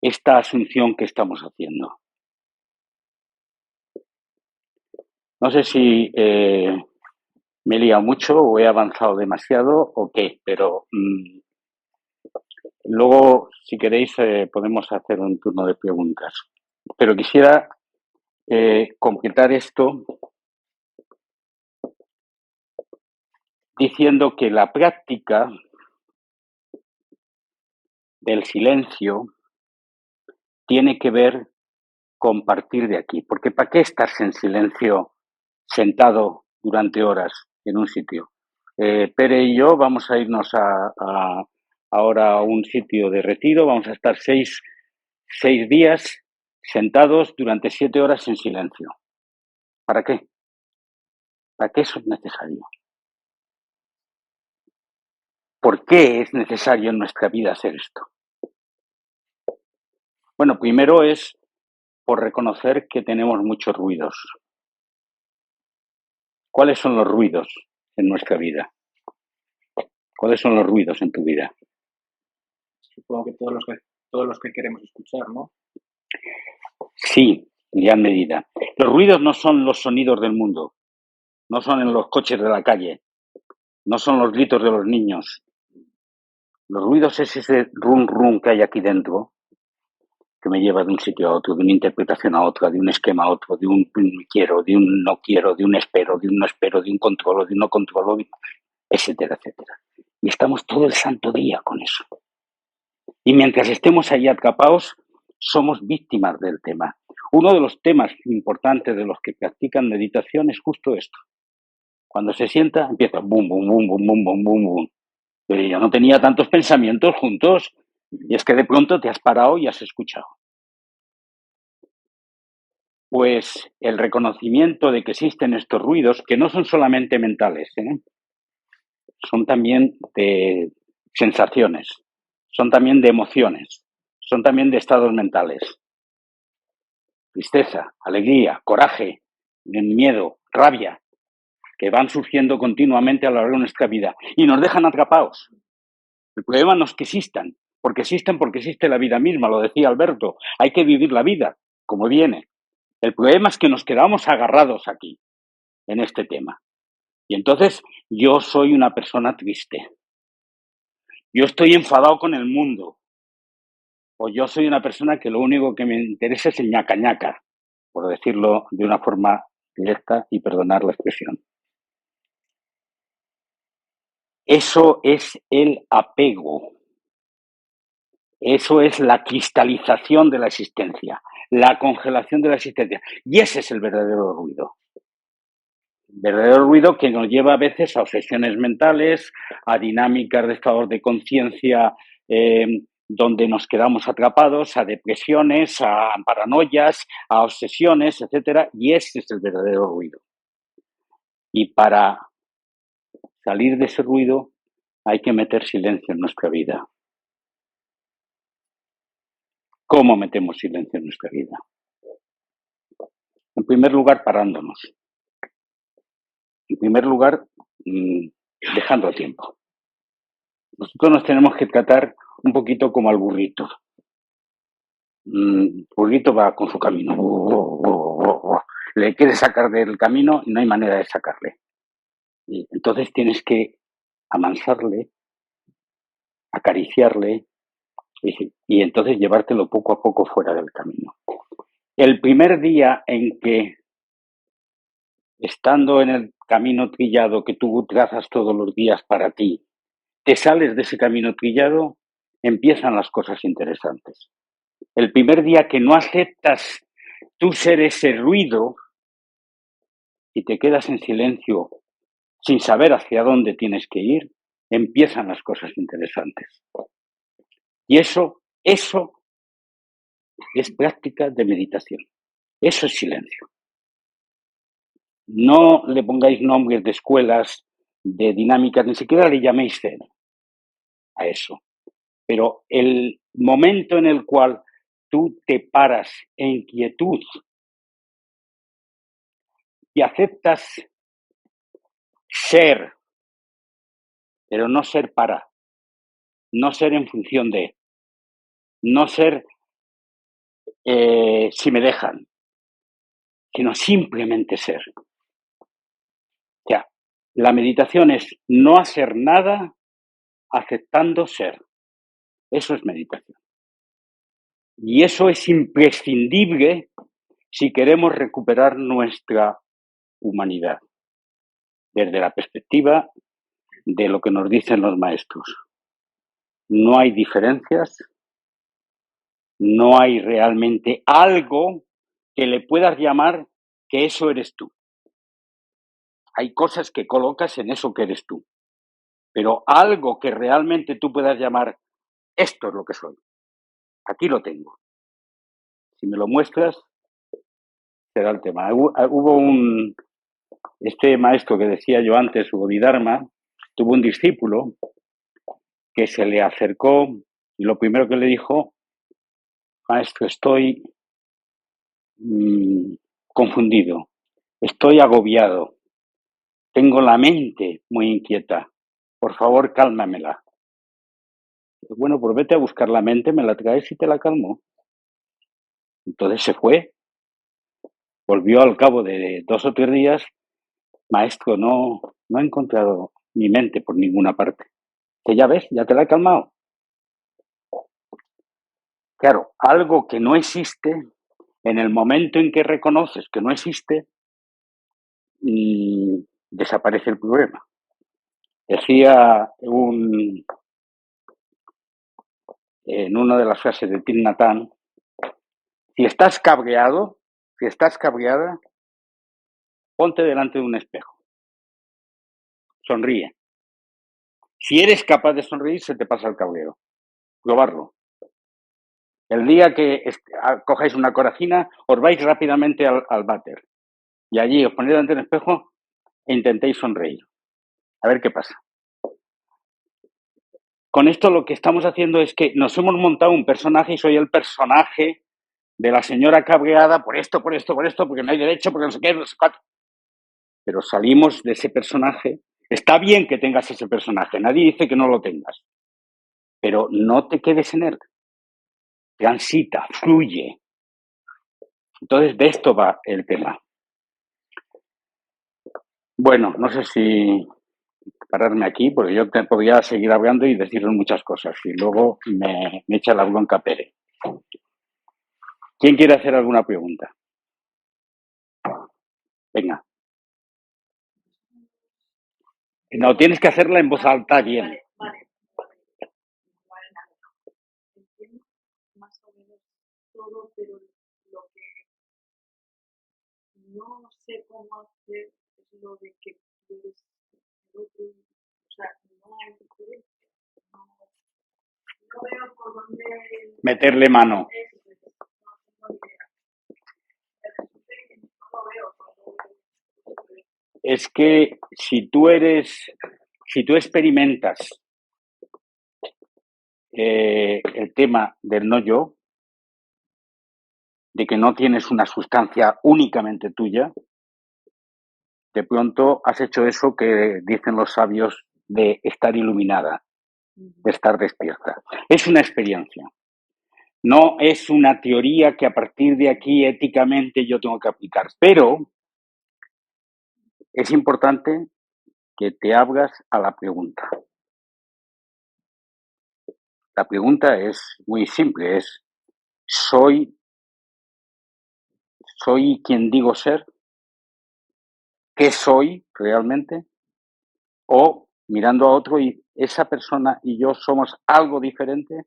esta asunción que estamos haciendo. No sé si me he liado mucho o he avanzado demasiado o qué, pero luego, si queréis, podemos hacer un turno de preguntas. Pero quisiera completar esto diciendo que la práctica del silencio tiene que ver con partir de aquí. Porque ¿para qué estarse en silencio sentado durante horas en un sitio? Pere y yo vamos a irnos ahora a un sitio de retiro, vamos a estar seis días sentados durante 7 horas en silencio. ¿Para qué? ¿Para qué eso es necesario? ¿Por qué es necesario en nuestra vida hacer esto? Bueno, primero es por reconocer que tenemos muchos ruidos. ¿Cuáles son los ruidos en nuestra vida? ¿Cuáles son los ruidos en tu vida? Supongo que todos los que queremos escuchar, ¿no? Sí, en gran medida. Los ruidos no son los sonidos del mundo, no son en los coches de la calle, no son los gritos de los niños. Los ruidos es ese rum que hay aquí dentro, que me lleva de un sitio a otro, de una interpretación a otra, de un esquema a otro, de un quiero, de un no quiero, de un espero, de un no espero, de un controlo, de un no controlo, etcétera, etcétera. Y estamos todo el santo día con eso. Y mientras estemos ahí atrapados, somos víctimas del tema. Uno de los temas importantes de los que practican meditación es justo esto. Cuando se sienta, empieza bum, bum, bum, bum, bum, bum, bum, bum. Pero yo no tenía tantos pensamientos juntos y es que de pronto te has parado y has escuchado. Pues el reconocimiento de que existen estos ruidos, que no son solamente mentales, son también de sensaciones. son también de emociones, son también de estados mentales. Tristeza, alegría, coraje, miedo, rabia, que van surgiendo continuamente a lo largo de nuestra vida y nos dejan atrapados. El problema no es que existan, porque existe la vida misma, lo decía Alberto. Hay que vivir la vida como viene. El problema es que nos quedamos agarrados aquí, en este tema. Y entonces yo soy una persona triste. Yo estoy enfadado con el mundo. O yo soy una persona que lo único que me interesa es el ñaca-ñaca, por decirlo de una forma directa y perdonar la expresión. Eso es el apego. Eso es la cristalización de la existencia, la congelación de la existencia. Y ese es el verdadero ruido. Verdadero ruido que nos lleva a veces a obsesiones mentales, a dinámicas de estados de conciencia donde nos quedamos atrapados, a depresiones, a paranoias, a obsesiones, etcétera. Y ese es el verdadero ruido. Y para salir de ese ruido hay que meter silencio en nuestra vida. ¿Cómo metemos silencio en nuestra vida? En primer lugar, parándonos. En primer lugar, dejando tiempo. Nosotros nos tenemos que tratar un poquito como al burrito. El burrito va con su camino. Le quieres sacar del camino y no hay manera de sacarle. Y entonces tienes que amansarle, acariciarle y entonces llevártelo poco a poco fuera del camino. El primer día en que, estando en el camino trillado que tú trazas todos los días para ti, te sales de ese camino trillado, empiezan las cosas interesantes. El primer día que no aceptas tú ser ese ruido y te quedas en silencio sin saber hacia dónde tienes que ir, empiezan las cosas interesantes. Y eso es práctica de meditación. Eso es silencio. No le pongáis nombres de escuelas, de dinámicas, ni siquiera le llaméis zen a eso. Pero el momento en el cual tú te paras en quietud y aceptas ser, pero no ser para, no ser en función de, no ser si me dejan, sino simplemente ser. O sea, la meditación es no hacer nada aceptando ser. Eso es meditación. Y eso es imprescindible si queremos recuperar nuestra humanidad, desde la perspectiva de lo que nos dicen los maestros. No hay diferencias, no hay realmente algo que le puedas llamar que eso eres tú. Hay cosas que colocas en eso que eres tú, pero algo que realmente tú puedas llamar, esto es lo que soy, aquí lo tengo. Si me lo muestras, será el tema. Hubo este maestro que decía yo antes, Bodhidharma, tuvo un discípulo que se le acercó y lo primero que le dijo: maestro, estoy confundido, estoy agobiado, tengo la mente muy inquieta, por favor cálmamela. Bueno, pues vete a buscar la mente, me la traes y te la calmo. Entonces se fue, volvió al cabo de 2 o 3 días: maestro, no he encontrado mi mente por ninguna parte. Que ya ves, ya te la he calmado. Claro, algo que no existe, en el momento en que reconoces que no existe, desaparece el problema. Decía en una de las frases de Thich Nhat Hanh: si estás cabreado, si estás cabreada, ponte delante de un espejo. Sonríe. Si eres capaz de sonreír, se te pasa el cabreo. Probarlo. El día que cojáis una corajina, os vais rápidamente al váter. Y allí os ponéis delante de un espejo e intentéis sonreír. A ver qué pasa. con esto lo que estamos haciendo es que nos hemos montado un personaje y soy el personaje de la señora cabreada por esto, porque no hay derecho, porque no sé qué, no sé cuánto. Pero salimos de ese personaje. Está bien que tengas ese personaje, nadie dice que no lo tengas, pero no te quedes en él. Transita, fluye. Entonces, de esto va el tema. Bueno, no sé si pararme aquí, porque yo te podría seguir hablando y decirles muchas cosas, y luego me echa la bronca Pere. ¿Quién quiere hacer alguna pregunta? Venga. No, tienes que hacerla en voz alta bien. Vale, nada. Entiendo más o menos todo, pero lo que no sé cómo hacer es lo de que puedes el otro, o sea, no hay diferencia, no veo por dónde Meterle mano. eso es, no tengo idea. Me resulta que no lo veo por dónde. Es que si tú experimentas el tema del no yo, de que no tienes una sustancia únicamente tuya, de pronto has hecho eso que dicen los sabios de estar iluminada, de estar despierta. Es una experiencia. No es una teoría que a partir de aquí éticamente yo tengo que aplicar, pero es importante que te abras a la pregunta. La pregunta es muy simple, es ¿soy quien digo ser? ¿Qué soy realmente? O mirando a otro y esa persona y yo somos algo diferente.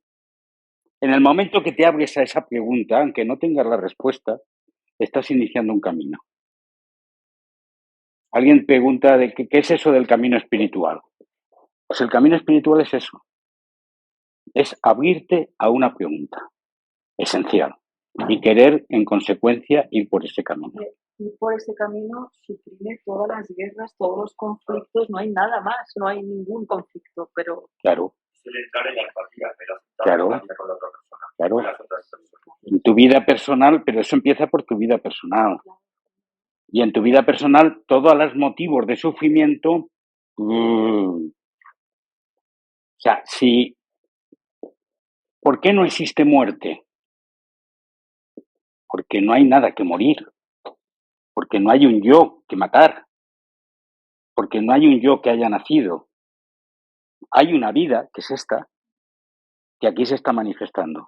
En el momento que te abres a esa pregunta, aunque no tengas la respuesta, estás iniciando un camino. Alguien pregunta de qué es eso del camino espiritual. Pues el camino espiritual es eso. Es abrirte a una pregunta esencial y querer, en consecuencia, ir por ese camino. Ir por ese camino suprime todas las guerras, todos los conflictos, no hay nada más, no hay ningún conflicto, pero... Claro. Suele entrar en la empatía, pero Claro. la empatía con la otra persona, Claro. con las otras personas. En tu vida personal, pero eso empieza por tu vida personal. Y en tu vida personal, todos los motivos de sufrimiento... O sea, si... ¿Por qué no existe muerte? Porque no hay nada que morir. Porque no hay un yo que matar. Porque no hay un yo que haya nacido. Hay una vida, que es esta, que aquí se está manifestando.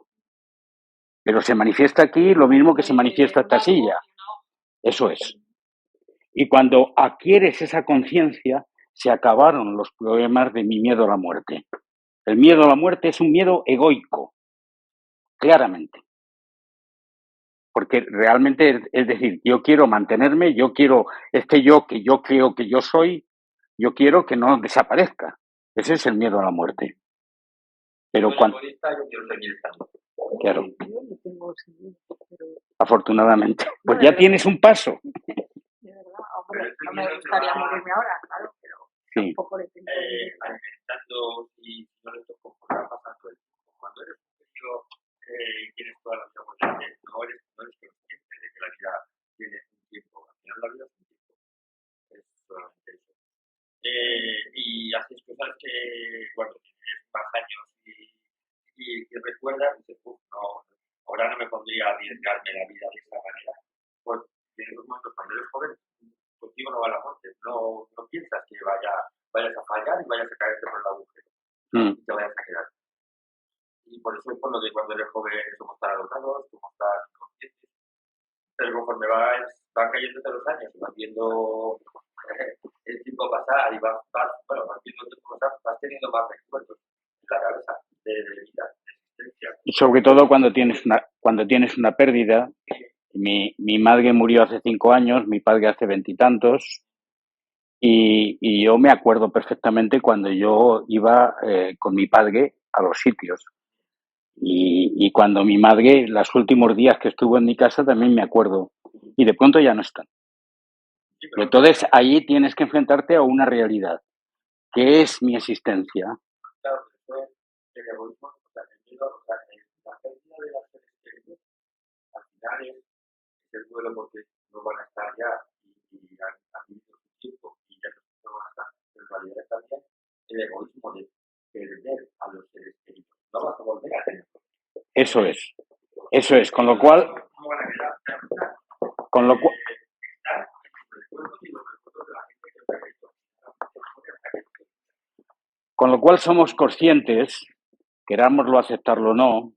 Pero se manifiesta aquí lo mismo que se manifiesta esta silla. Eso es. Y cuando adquieres esa conciencia, se acabaron los problemas de mi miedo a la muerte. El miedo a la muerte es un miedo egoico, claramente. Porque realmente, es decir, yo quiero mantenerme, yo quiero yo que yo creo que yo soy, yo quiero que no desaparezca. Ese es el miedo a la muerte. Pero cuando... Yo quiero seguir estando. Claro. Yo no tengo sentido, pero... Afortunadamente. Pues ya tienes un paso. De verdad, hombre, no me gustaría morirme ahora, claro, pero Sí. tampoco le tengo Alimentando y no le toco por la pasando el tiempo. Cuando eres un pequeño y tienes toda la vida por delante, no eres consciente de que la vida tiene un tiempo. Al final la vida es un tiempo. Es solamente eso. Y haces cosas que cuando tienes más años y recuerdas, dices, no, ahora no me pondría a arriesgarme la vida de esa manera. Pues en esos momentos, cuando eres joven, contigo no va la muerte. No piensas que vayas a fallar y vayas a caerte por el agujero. Y te vayas a quedar. Y por eso es por lo que cuando eres joven somos tan alocados, somos tan inconscientes. Pero conforme van cayéndote los años y vas viendo el tiempo pasar y vas viendo el tiempo pasar, vas teniendo más recuerdos en la cabeza de vida, de existencia. Y sobre todo cuando tienes una pérdida. Mi madre murió hace 5 años, mi padre hace 20 y tantos, y yo me acuerdo perfectamente cuando yo iba con mi padre a los sitios. Y cuando mi madre, los últimos días que estuvo en mi casa, también me acuerdo. Y de pronto ya no están. Sí, Y entonces ahí tienes que enfrentarte a una realidad, que es mi existencia. Claro, eso el egoísmo, o sea, el miedo, o sea, la pérdida de las seres queridos, al final es el duelo porque no van a estar ya y han vivido su tiempo y ya no van a estar, pero en realidad es también el egoísmo de perder a los seres queridos. No vas a volver a tener. Eso es, con lo cual, No van a quedar, con lo cual, están en los recuerdos y los recuerdos de la gente que te ha hecho. con lo cual somos conscientes, querámoslo aceptarlo o no,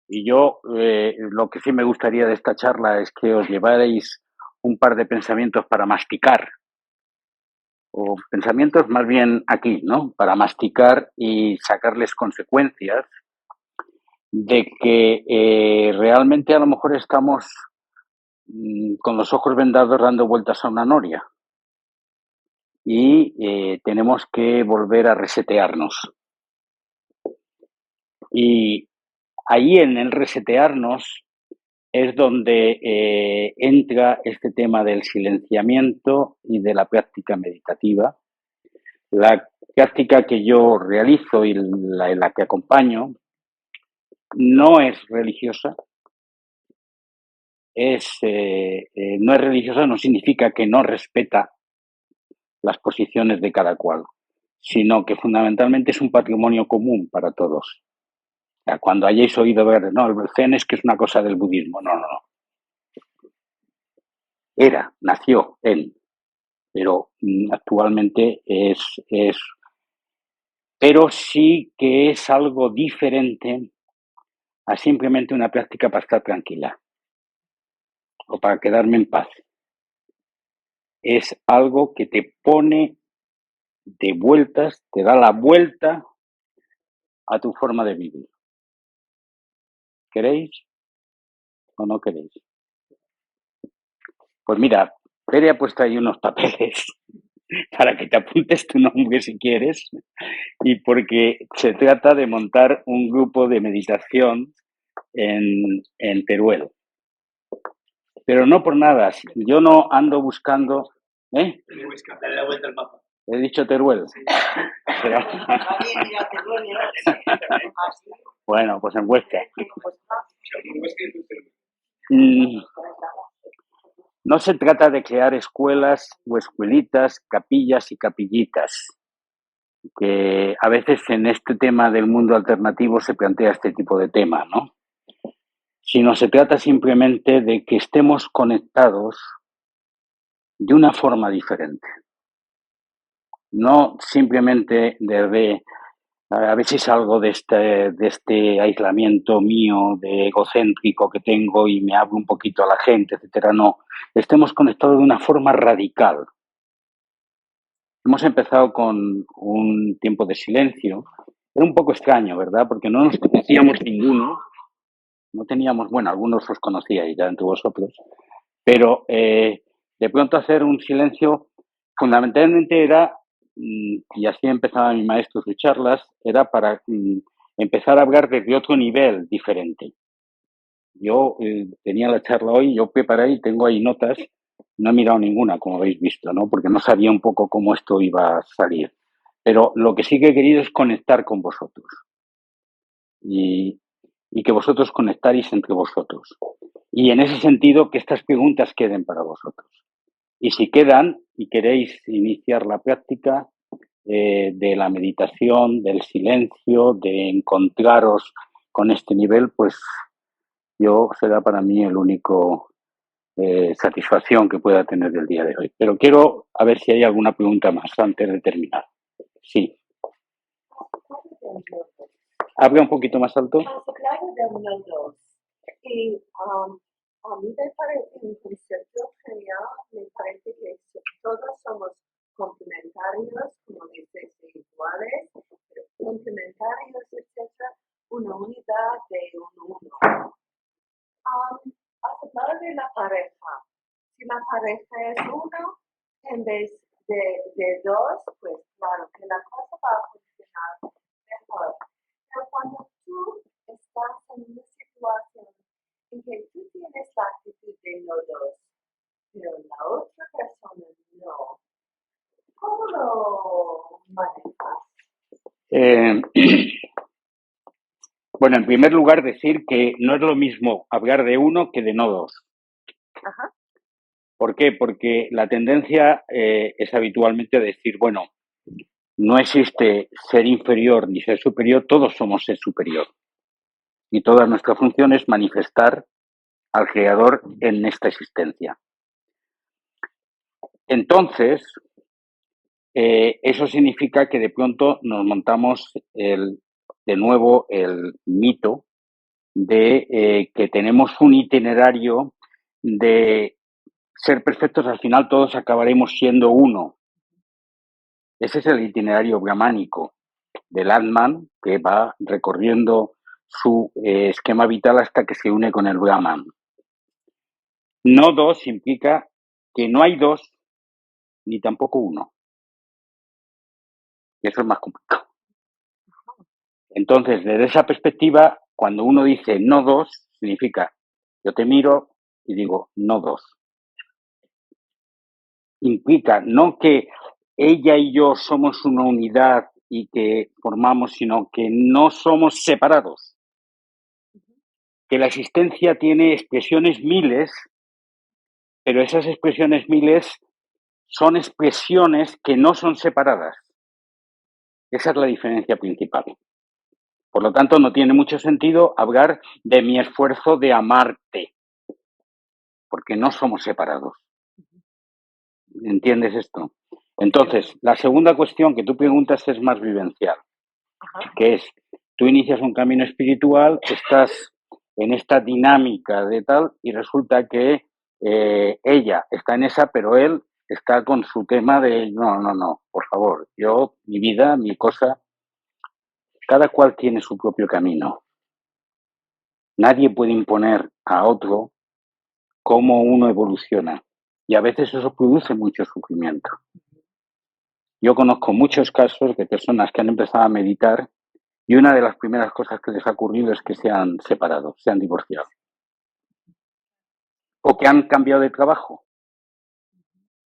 y yo lo que sí me gustaría de esta charla es que os llevarais un par de pensamientos para masticar, o pensamientos más bien aquí, ¿no? Para masticar y sacarles consecuencias de que realmente a lo mejor estamos con los ojos vendados dando vueltas a una noria y tenemos que volver a resetearnos. Y ahí en el resetearnos es donde entra este tema del silenciamiento y de la práctica meditativa. La práctica que yo realizo y en la que acompaño no es religiosa. No es religiosa no significa que no respeta las posiciones de cada cual, sino que fundamentalmente es un patrimonio común para todos. O sea, cuando hayáis oído ver, no, el Zen es que es una cosa del budismo, no, no, no. Nació él, pero actualmente pero sí que es algo diferente a simplemente una práctica para estar tranquila o para quedarme en paz. Es algo que te pone de vueltas, te da la vuelta a tu forma de vivir. ¿Queréis o no queréis? Pues mira, Pere ha puesto ahí unos papeles para que te apuntes tu nombre si quieres, y porque se trata de montar un grupo de meditación en Teruel. Pero no por nada, yo no ando buscando... ¿Eh? Darle la vuelta al mapa. He dicho Teruel. Sí. Pero... Bueno, pues en Huesca. No se trata de crear escuelas o escuelitas, capillas y capillitas, que a veces en este tema del mundo alternativo se plantea este tipo de tema, ¿no? Sino se trata simplemente de que estemos conectados de una forma diferente. No simplemente desde a veces salgo de este aislamiento mío, de egocéntrico que tengo y me hablo un poquito a la gente, etcétera. No, estemos conectados de una forma radical. Hemos empezado con un tiempo de silencio. Era un poco extraño, ¿verdad? Porque no nos conocíamos ninguno. No teníamos, bueno, algunos os conocíais ya entre vosotros, pero de pronto hacer un silencio fundamentalmente era, y así empezaba mi maestro sus charlas, era para empezar a hablar desde otro nivel diferente. Yo tenía la charla hoy, yo preparé y tengo ahí notas, no he mirado ninguna, como habéis visto, ¿no? Porque no sabía un poco cómo esto iba a salir. Pero lo que sí que he querido es conectar con vosotros y que vosotros conectaréis entre vosotros. Y en ese sentido, que estas preguntas queden para vosotros. Y si quedan y queréis iniciar la práctica de la meditación, del silencio, de encontraros con este nivel, pues yo será para mí el único satisfacción que pueda tener el día de hoy. Pero quiero a ver si hay alguna pregunta más antes de terminar. Sí. Habla un poquito más alto. Y a mí me parece, un concepto genial, me parece que todos somos complementarios, como dices, iguales, pero complementarios, etcétera, una unidad de uno. Has hablado de la pareja. Si la pareja es uno, en vez de dos, pues claro que la cosa va a funcionar mejor. Pero cuando tú estás en una situación en que tú tienes la actitud de no dos, pero la otra persona no, ¿cómo lo manejas? Bueno, en primer lugar, decir que no es lo mismo hablar de uno que de no dos. Ajá. ¿Por qué? Porque la tendencia es habitualmente decir, bueno, no existe ser inferior ni ser superior, todos somos ser superior. Y toda nuestra función es manifestar al Creador en esta existencia. Entonces, eso significa que de pronto nos montamos de nuevo el mito de que tenemos un itinerario de ser perfectos, al final todos acabaremos siendo uno. Ese es el itinerario brahmánico del Atman, que va recorriendo su esquema vital hasta que se une con el Brahman. No dos implica que no hay dos ni tampoco uno. Y eso es más complicado. Entonces, desde esa perspectiva, cuando uno dice no dos, significa yo te miro y digo no dos. Implica no que ella y yo somos una unidad y que formamos, sino que no somos separados. Que la existencia tiene expresiones miles, pero esas expresiones miles son expresiones que no son separadas. Esa es la diferencia principal. Por lo tanto, no tiene mucho sentido hablar de mi esfuerzo de amarte, porque no somos separados. ¿Entiendes esto? Entonces, la segunda cuestión que tú preguntas es más vivencial, que es, tú inicias un camino espiritual, estás en esta dinámica de tal, y resulta que ella está en esa, pero él está con su tema de, no, por favor, yo, mi vida, mi cosa, cada cual tiene su propio camino. Nadie puede imponer a otro cómo uno evoluciona. Y a veces eso produce mucho sufrimiento. Yo conozco muchos casos de personas que han empezado a meditar y una de las primeras cosas que les ha ocurrido es que se han separado, se han divorciado. O que han cambiado de trabajo.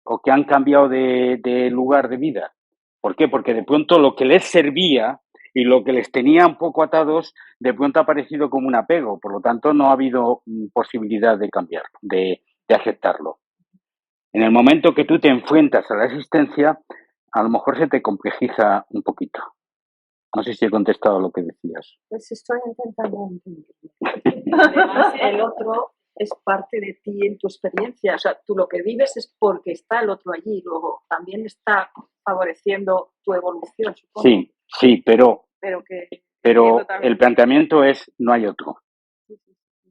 O que han cambiado de lugar de vida. ¿Por qué? Porque de pronto lo que les servía y lo que les tenía un poco atados, de pronto ha aparecido como un apego. Por lo tanto, no ha habido posibilidad de cambiar, de aceptarlo. En el momento que tú te enfrentas a la existencia, a lo mejor se te complejiza un poquito. No sé si he contestado lo que decías. Pues estoy intentando entender. Además, el otro es parte de ti en tu experiencia. O sea, tú lo que vives es porque está el otro allí. Luego también está favoreciendo tu evolución, supongo. Sí, pero Pero el planteamiento es no hay otro.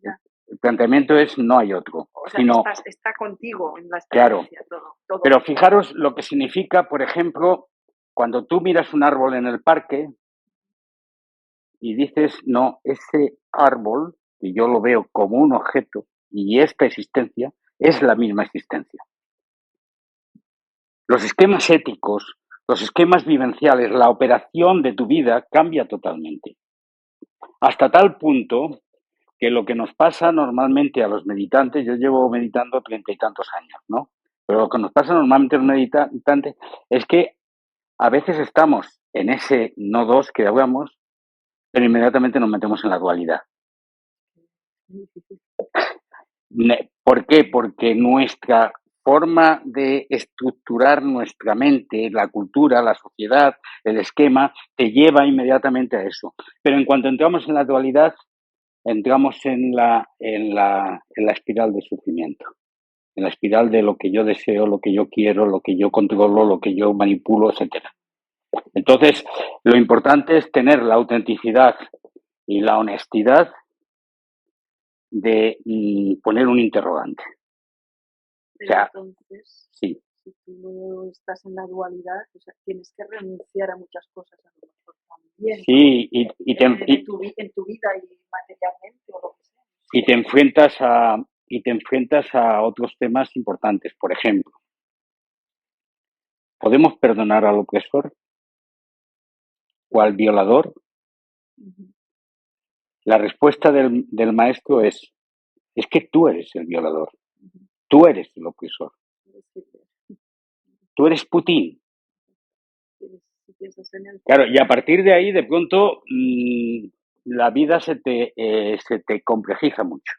Ya. El planteamiento es no hay otro. O sea, sino, está contigo en la claro, experiencia. Todo. Pero fijaros lo que significa, por ejemplo, cuando tú miras un árbol en el parque y dices, no, ese árbol, que yo lo veo como un objeto, y esta existencia es la misma existencia. Los esquemas éticos, los esquemas vivenciales, la operación de tu vida cambia totalmente. Hasta tal punto que lo que nos pasa normalmente a los meditantes, yo llevo meditando 30 y tantos años, ¿no? Pero lo que nos pasa normalmente a los meditantes es que a veces estamos en ese no dos que hablamos, pero inmediatamente nos metemos en la dualidad. ¿Por qué? Porque nuestra forma de estructurar nuestra mente, la cultura, la sociedad, el esquema, te lleva inmediatamente a eso. Pero en cuanto entramos en la dualidad, entramos en la espiral de sufrimiento, en la espiral de lo que yo deseo, lo que yo quiero, lo que yo controlo, lo que yo manipulo, etcétera. Entonces, lo importante es tener la autenticidad y la honestidad de poner un interrogante. Pero O sea, entonces, sí. si tú estás en la dualidad, o sea, tienes que renunciar a muchas cosas a lo mejor también. Sí, ¿no? En tu vida y materialmente o lo que sea. Y te enfrentas a otros temas importantes. Por ejemplo, ¿podemos perdonar al opresor o al violador? La respuesta del maestro es que tú eres el violador, tú eres el opresor, tú eres Putin. Claro, y a partir de ahí, de pronto, la vida se te complejiza mucho.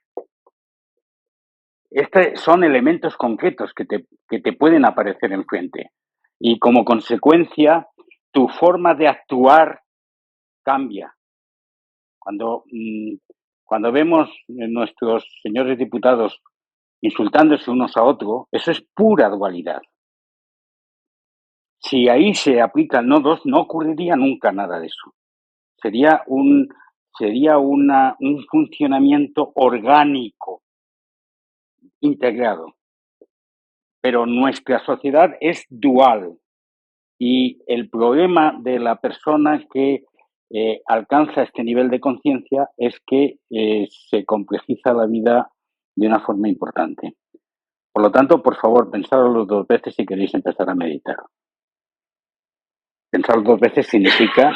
Son elementos concretos que te pueden aparecer enfrente. Y como consecuencia, tu forma de actuar cambia. Cuando vemos nuestros señores diputados insultándose unos a otros, eso es pura dualidad. Si ahí se aplican nodos, no ocurriría nunca nada de eso. Sería un funcionamiento orgánico, integrado. Pero nuestra sociedad es dual y el problema de la persona que alcanza este nivel de conciencia es que se complejiza la vida de una forma importante. Por lo tanto, por favor, pensadlo 2 veces si queréis empezar a meditar. Pensarlo 2 veces significa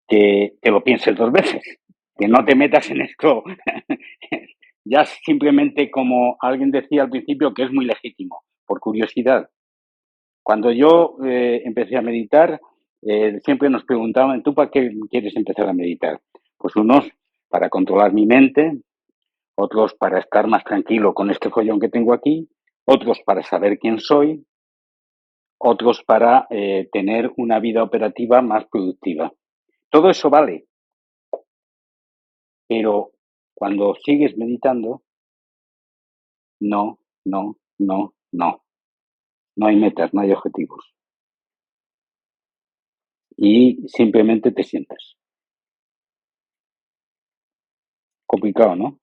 que lo pienses 2 veces, que no te metas en esto. Ya simplemente, como alguien decía al principio, que es muy legítimo, por curiosidad. Cuando yo empecé a meditar, siempre nos preguntaban, ¿tú para qué quieres empezar a meditar? Pues unos para controlar mi mente, otros para estar más tranquilo con este follón que tengo aquí, otros para saber quién soy, otros para tener una vida operativa más productiva. Todo eso vale, pero cuando sigues meditando, no hay metas, no hay objetivos. Y simplemente te sientas. Complicado, ¿no?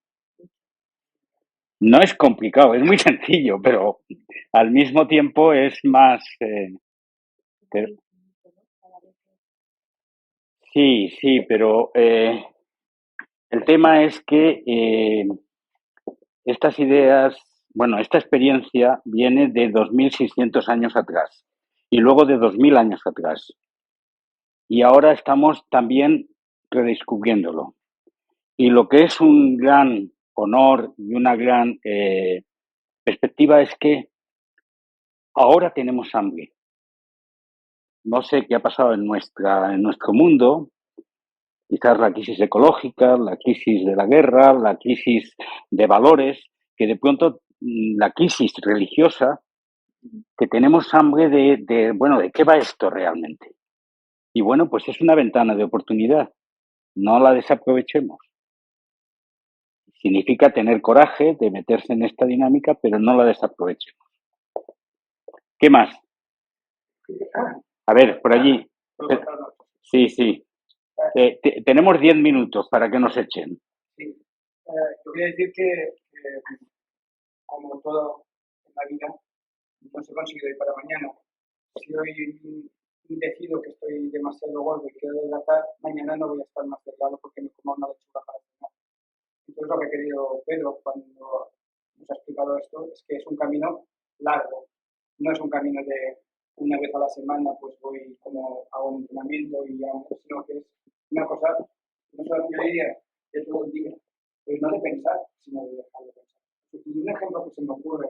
No es complicado, es muy sencillo, pero al mismo tiempo es más... sí, pero el tema es que estas ideas, bueno, esta experiencia viene de 2600 años atrás y luego de 2000 años atrás. Y ahora estamos también redescubriéndolo. Y lo que es un gran honor y una gran perspectiva es que ahora tenemos hambre. No sé qué ha pasado en nuestro mundo, quizás la crisis ecológica, la crisis de la guerra, la crisis de valores, que de pronto la crisis religiosa, que tenemos hambre de qué va esto realmente. Y bueno, pues es una ventana de oportunidad, no la desaprovechemos. Significa tener coraje de meterse en esta dinámica, pero no la desaprovechemos. ¿Qué más? A ver, por allí. Sí. Tenemos 10 minutos para que nos echen. Sí. Yo quería decir que, como todo en la vida, no se consigue de hoy para mañana. Si hoy decido que estoy demasiado gordo y quiero adelgazar, mañana no voy a estar más delgado porque me como una lechuga para cenar. Entonces, lo que ha querido Pedro cuando nos ha explicado esto es que es un camino largo. No es un camino de una vez a la semana, pues voy como a un entrenamiento y ya, sino que es una cosa, no solo yo diría de todo el día, pues no de pensar, sino de dejar de pensar. Y un ejemplo que se me ocurre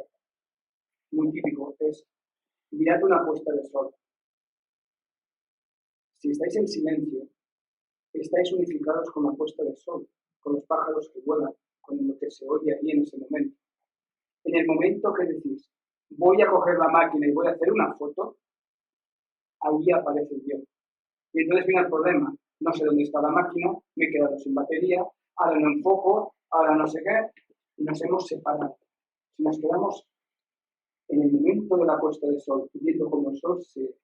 muy típico es, mirad una puesta de sol. Si estáis en silencio, estáis unificados con la puesta de sol, con los pájaros que vuelan, con lo que se oye allí en ese momento. En el momento que decís, voy a coger la máquina y voy a hacer una foto, ahí aparece el yo. Y entonces viene el problema. No sé dónde está la máquina, me he quedado sin batería, ahora no enfoco, ahora no sé qué, y nos hemos separado. Si nos quedamos en el momento de la puesta de sol, viendo cómo el sol se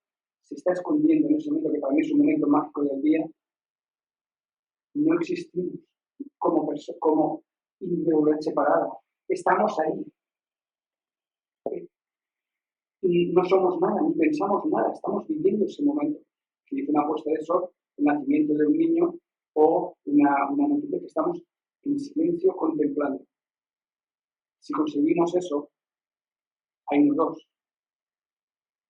está escondiendo en ese momento, que para mí es un momento mágico del día, no existimos como individualidad separada. Estamos ahí. Y no somos nada, ni pensamos nada, estamos viviendo ese momento. Si dice una puesta de sol, el nacimiento de un niño o una noticia que estamos en silencio contemplando. Si conseguimos eso, hay los dos.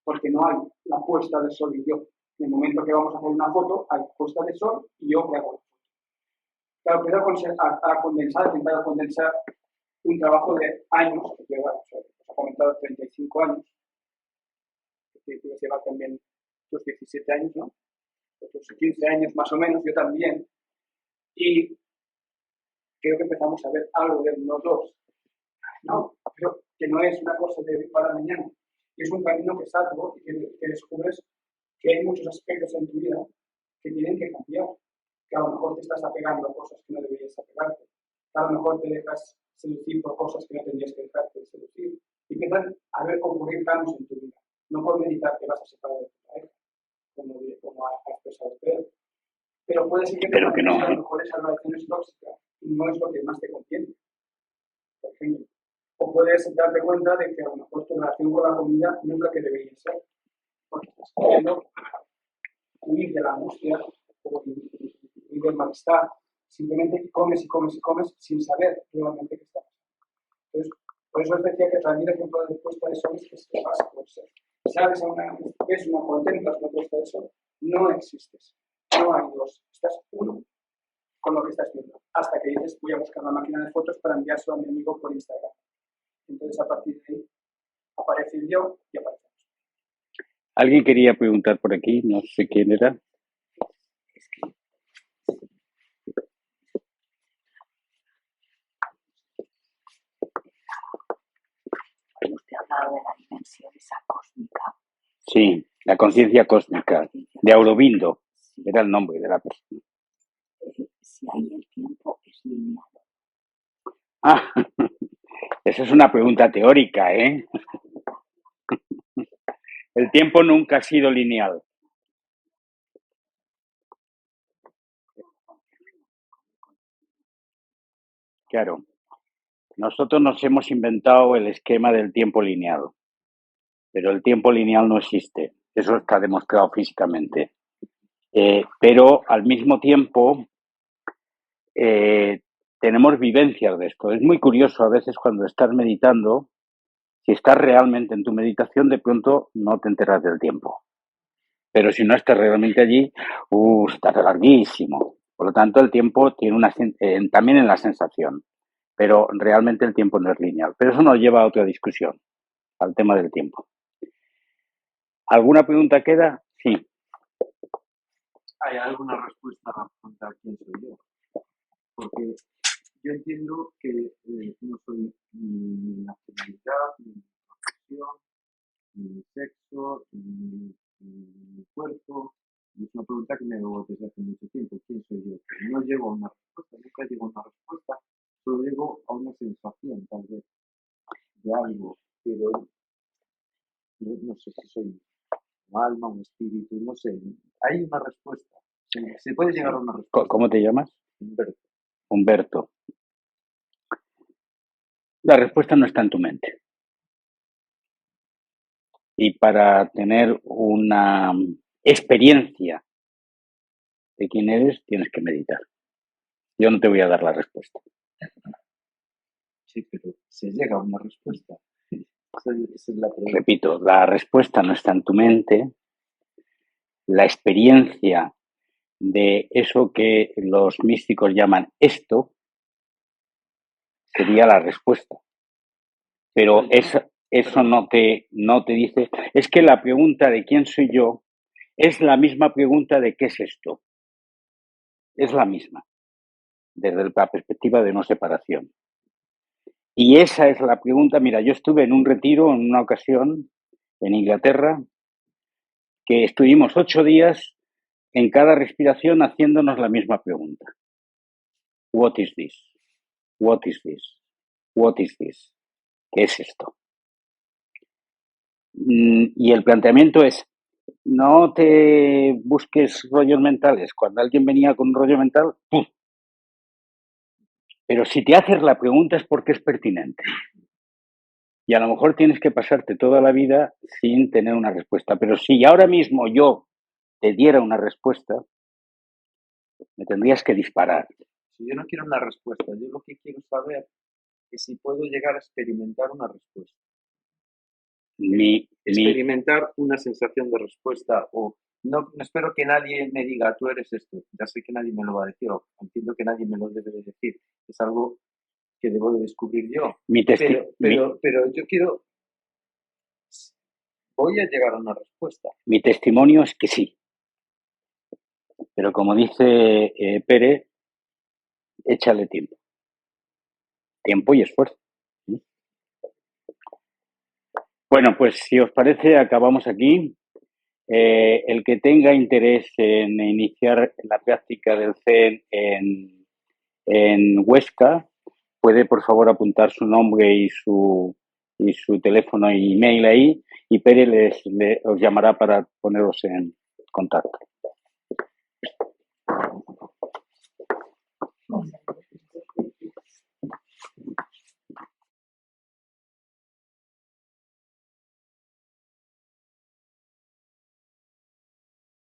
Porque no hay la puesta de sol y yo. En el momento que vamos a hacer una foto, hay puesta de sol y yo que hago. Claro, quiero intentar condensar un trabajo de años, que lleva, os ha comentado 35 años, que lleva también tus 17 años, ¿no? Tus 15 años más o menos, yo también. Y creo que empezamos a ver algo de los dos, ¿no? Pero que no es una cosa de hoy para mañana. Y es un camino que es algo y que descubres que hay muchos aspectos en tu vida que tienen que cambiar. Que a lo mejor te estás apegando a cosas que no deberías apegarte. Que a lo mejor te dejas seducir por cosas que no tendrías que dejarte seducir. Y empiezan a ver ocurrir cambios en tu vida. No por meditar que vas a separar de tu pareja, como ha expresado Pedro. Pero puede ser que te Pero que no. parezca que a lo mejor esa relación es tóxica y no es lo que más te conviene, por ejemplo. O puedes darte cuenta de que a lo mejor tu relación con la comida no es la que debería ser, porque estás queriendo huir de la angustia o huir del malestar. Simplemente comes y comes y comes sin saber realmente qué está pasando. Entonces, por eso os decía que también el ejemplo de puesta de sol es que se pasa por ser. Sabes ves una, contemplas una puesta de sol, no existes. No hay dos, estás uno con lo que estás viendo. Hasta que dices, voy a buscar la máquina de fotos para enviárselo a mi amigo por Instagram. Entonces, a partir de ahí, aparece el yo y aparece. Alguien quería preguntar por aquí, no sé quién era. Usted ha hablado de la dimensión esa cósmica. Sí, la conciencia cósmica, de Aurobindo, era el nombre de la persona. Si ahí el tiempo es lineal. Ah, esa es una pregunta teórica, ¿eh? El tiempo nunca ha sido lineal. Claro, nosotros nos hemos inventado el esquema del tiempo lineal, pero el tiempo lineal no existe, eso está demostrado físicamente. Pero al mismo tiempo tenemos vivencias de esto. Es muy curioso a veces cuando estás meditando, si estás realmente en tu meditación, de pronto no te enteras del tiempo. Pero si no estás realmente allí, estás larguísimo. Por lo tanto, el tiempo tiene también en la sensación, pero realmente el tiempo no es lineal. Pero eso nos lleva a otra discusión, al tema del tiempo. ¿Alguna pregunta queda? Sí. ¿Hay alguna respuesta a la pregunta quién soy yo? Porque yo entiendo que no soy ni mi nacionalidad, ni mi profesión, ni mi sexo, ni mi cuerpo. Y es una pregunta que me hago desde hace mucho tiempo. ¿Quién soy yo? Pero no llego a una respuesta, nunca llego a una respuesta, solo llego a una sensación, tal vez, de algo, pero no sé si soy un alma, un espíritu, no sé. Hay una respuesta. Se puede llegar a una respuesta. ¿Cómo te llamas? Humberto. Humberto. La respuesta no está en tu mente. Y para tener una experiencia de quién eres, tienes que meditar. Yo no te voy a dar la respuesta. Sí, pero se llega a una respuesta. Esa es la pregunta. Repito, la respuesta no está en tu mente. La experiencia de eso que los místicos llaman esto sería la respuesta. Pero eso no te dice. Es que la pregunta de quién soy yo es la misma pregunta de qué es esto. Es la misma, desde la perspectiva de no separación. Y esa es la pregunta. Mira, yo estuve en un retiro en una ocasión en Inglaterra que estuvimos 8 días en cada respiración haciéndonos la misma pregunta. What is this? What is this? What is this? ¿Qué es esto? Y el planteamiento es, no te busques rollos mentales. Cuando alguien venía con un rollo mental, ¡pum! Pero si te haces la pregunta es porque es pertinente. Y a lo mejor tienes que pasarte toda la vida sin tener una respuesta. Pero si ahora mismo yo te diera una respuesta, me tendrías que disparar. Si yo no quiero una respuesta, yo lo que quiero saber es si puedo llegar a experimentar una respuesta. Experimentar una sensación de respuesta o no espero que nadie me diga tú eres esto, ya sé que nadie me lo va a decir o entiendo que nadie me lo debe de decir, es algo que debo de descubrir yo, pero yo quiero, voy a llegar a una respuesta. Mi testimonio es que sí, pero como dice Pérez, échale tiempo. Tiempo y esfuerzo. Bueno, pues si os parece, acabamos aquí. El que tenga interés en iniciar la práctica del Zen en Huesca, puede por favor apuntar su nombre y su teléfono y email ahí, y Pere os llamará para poneros en contacto.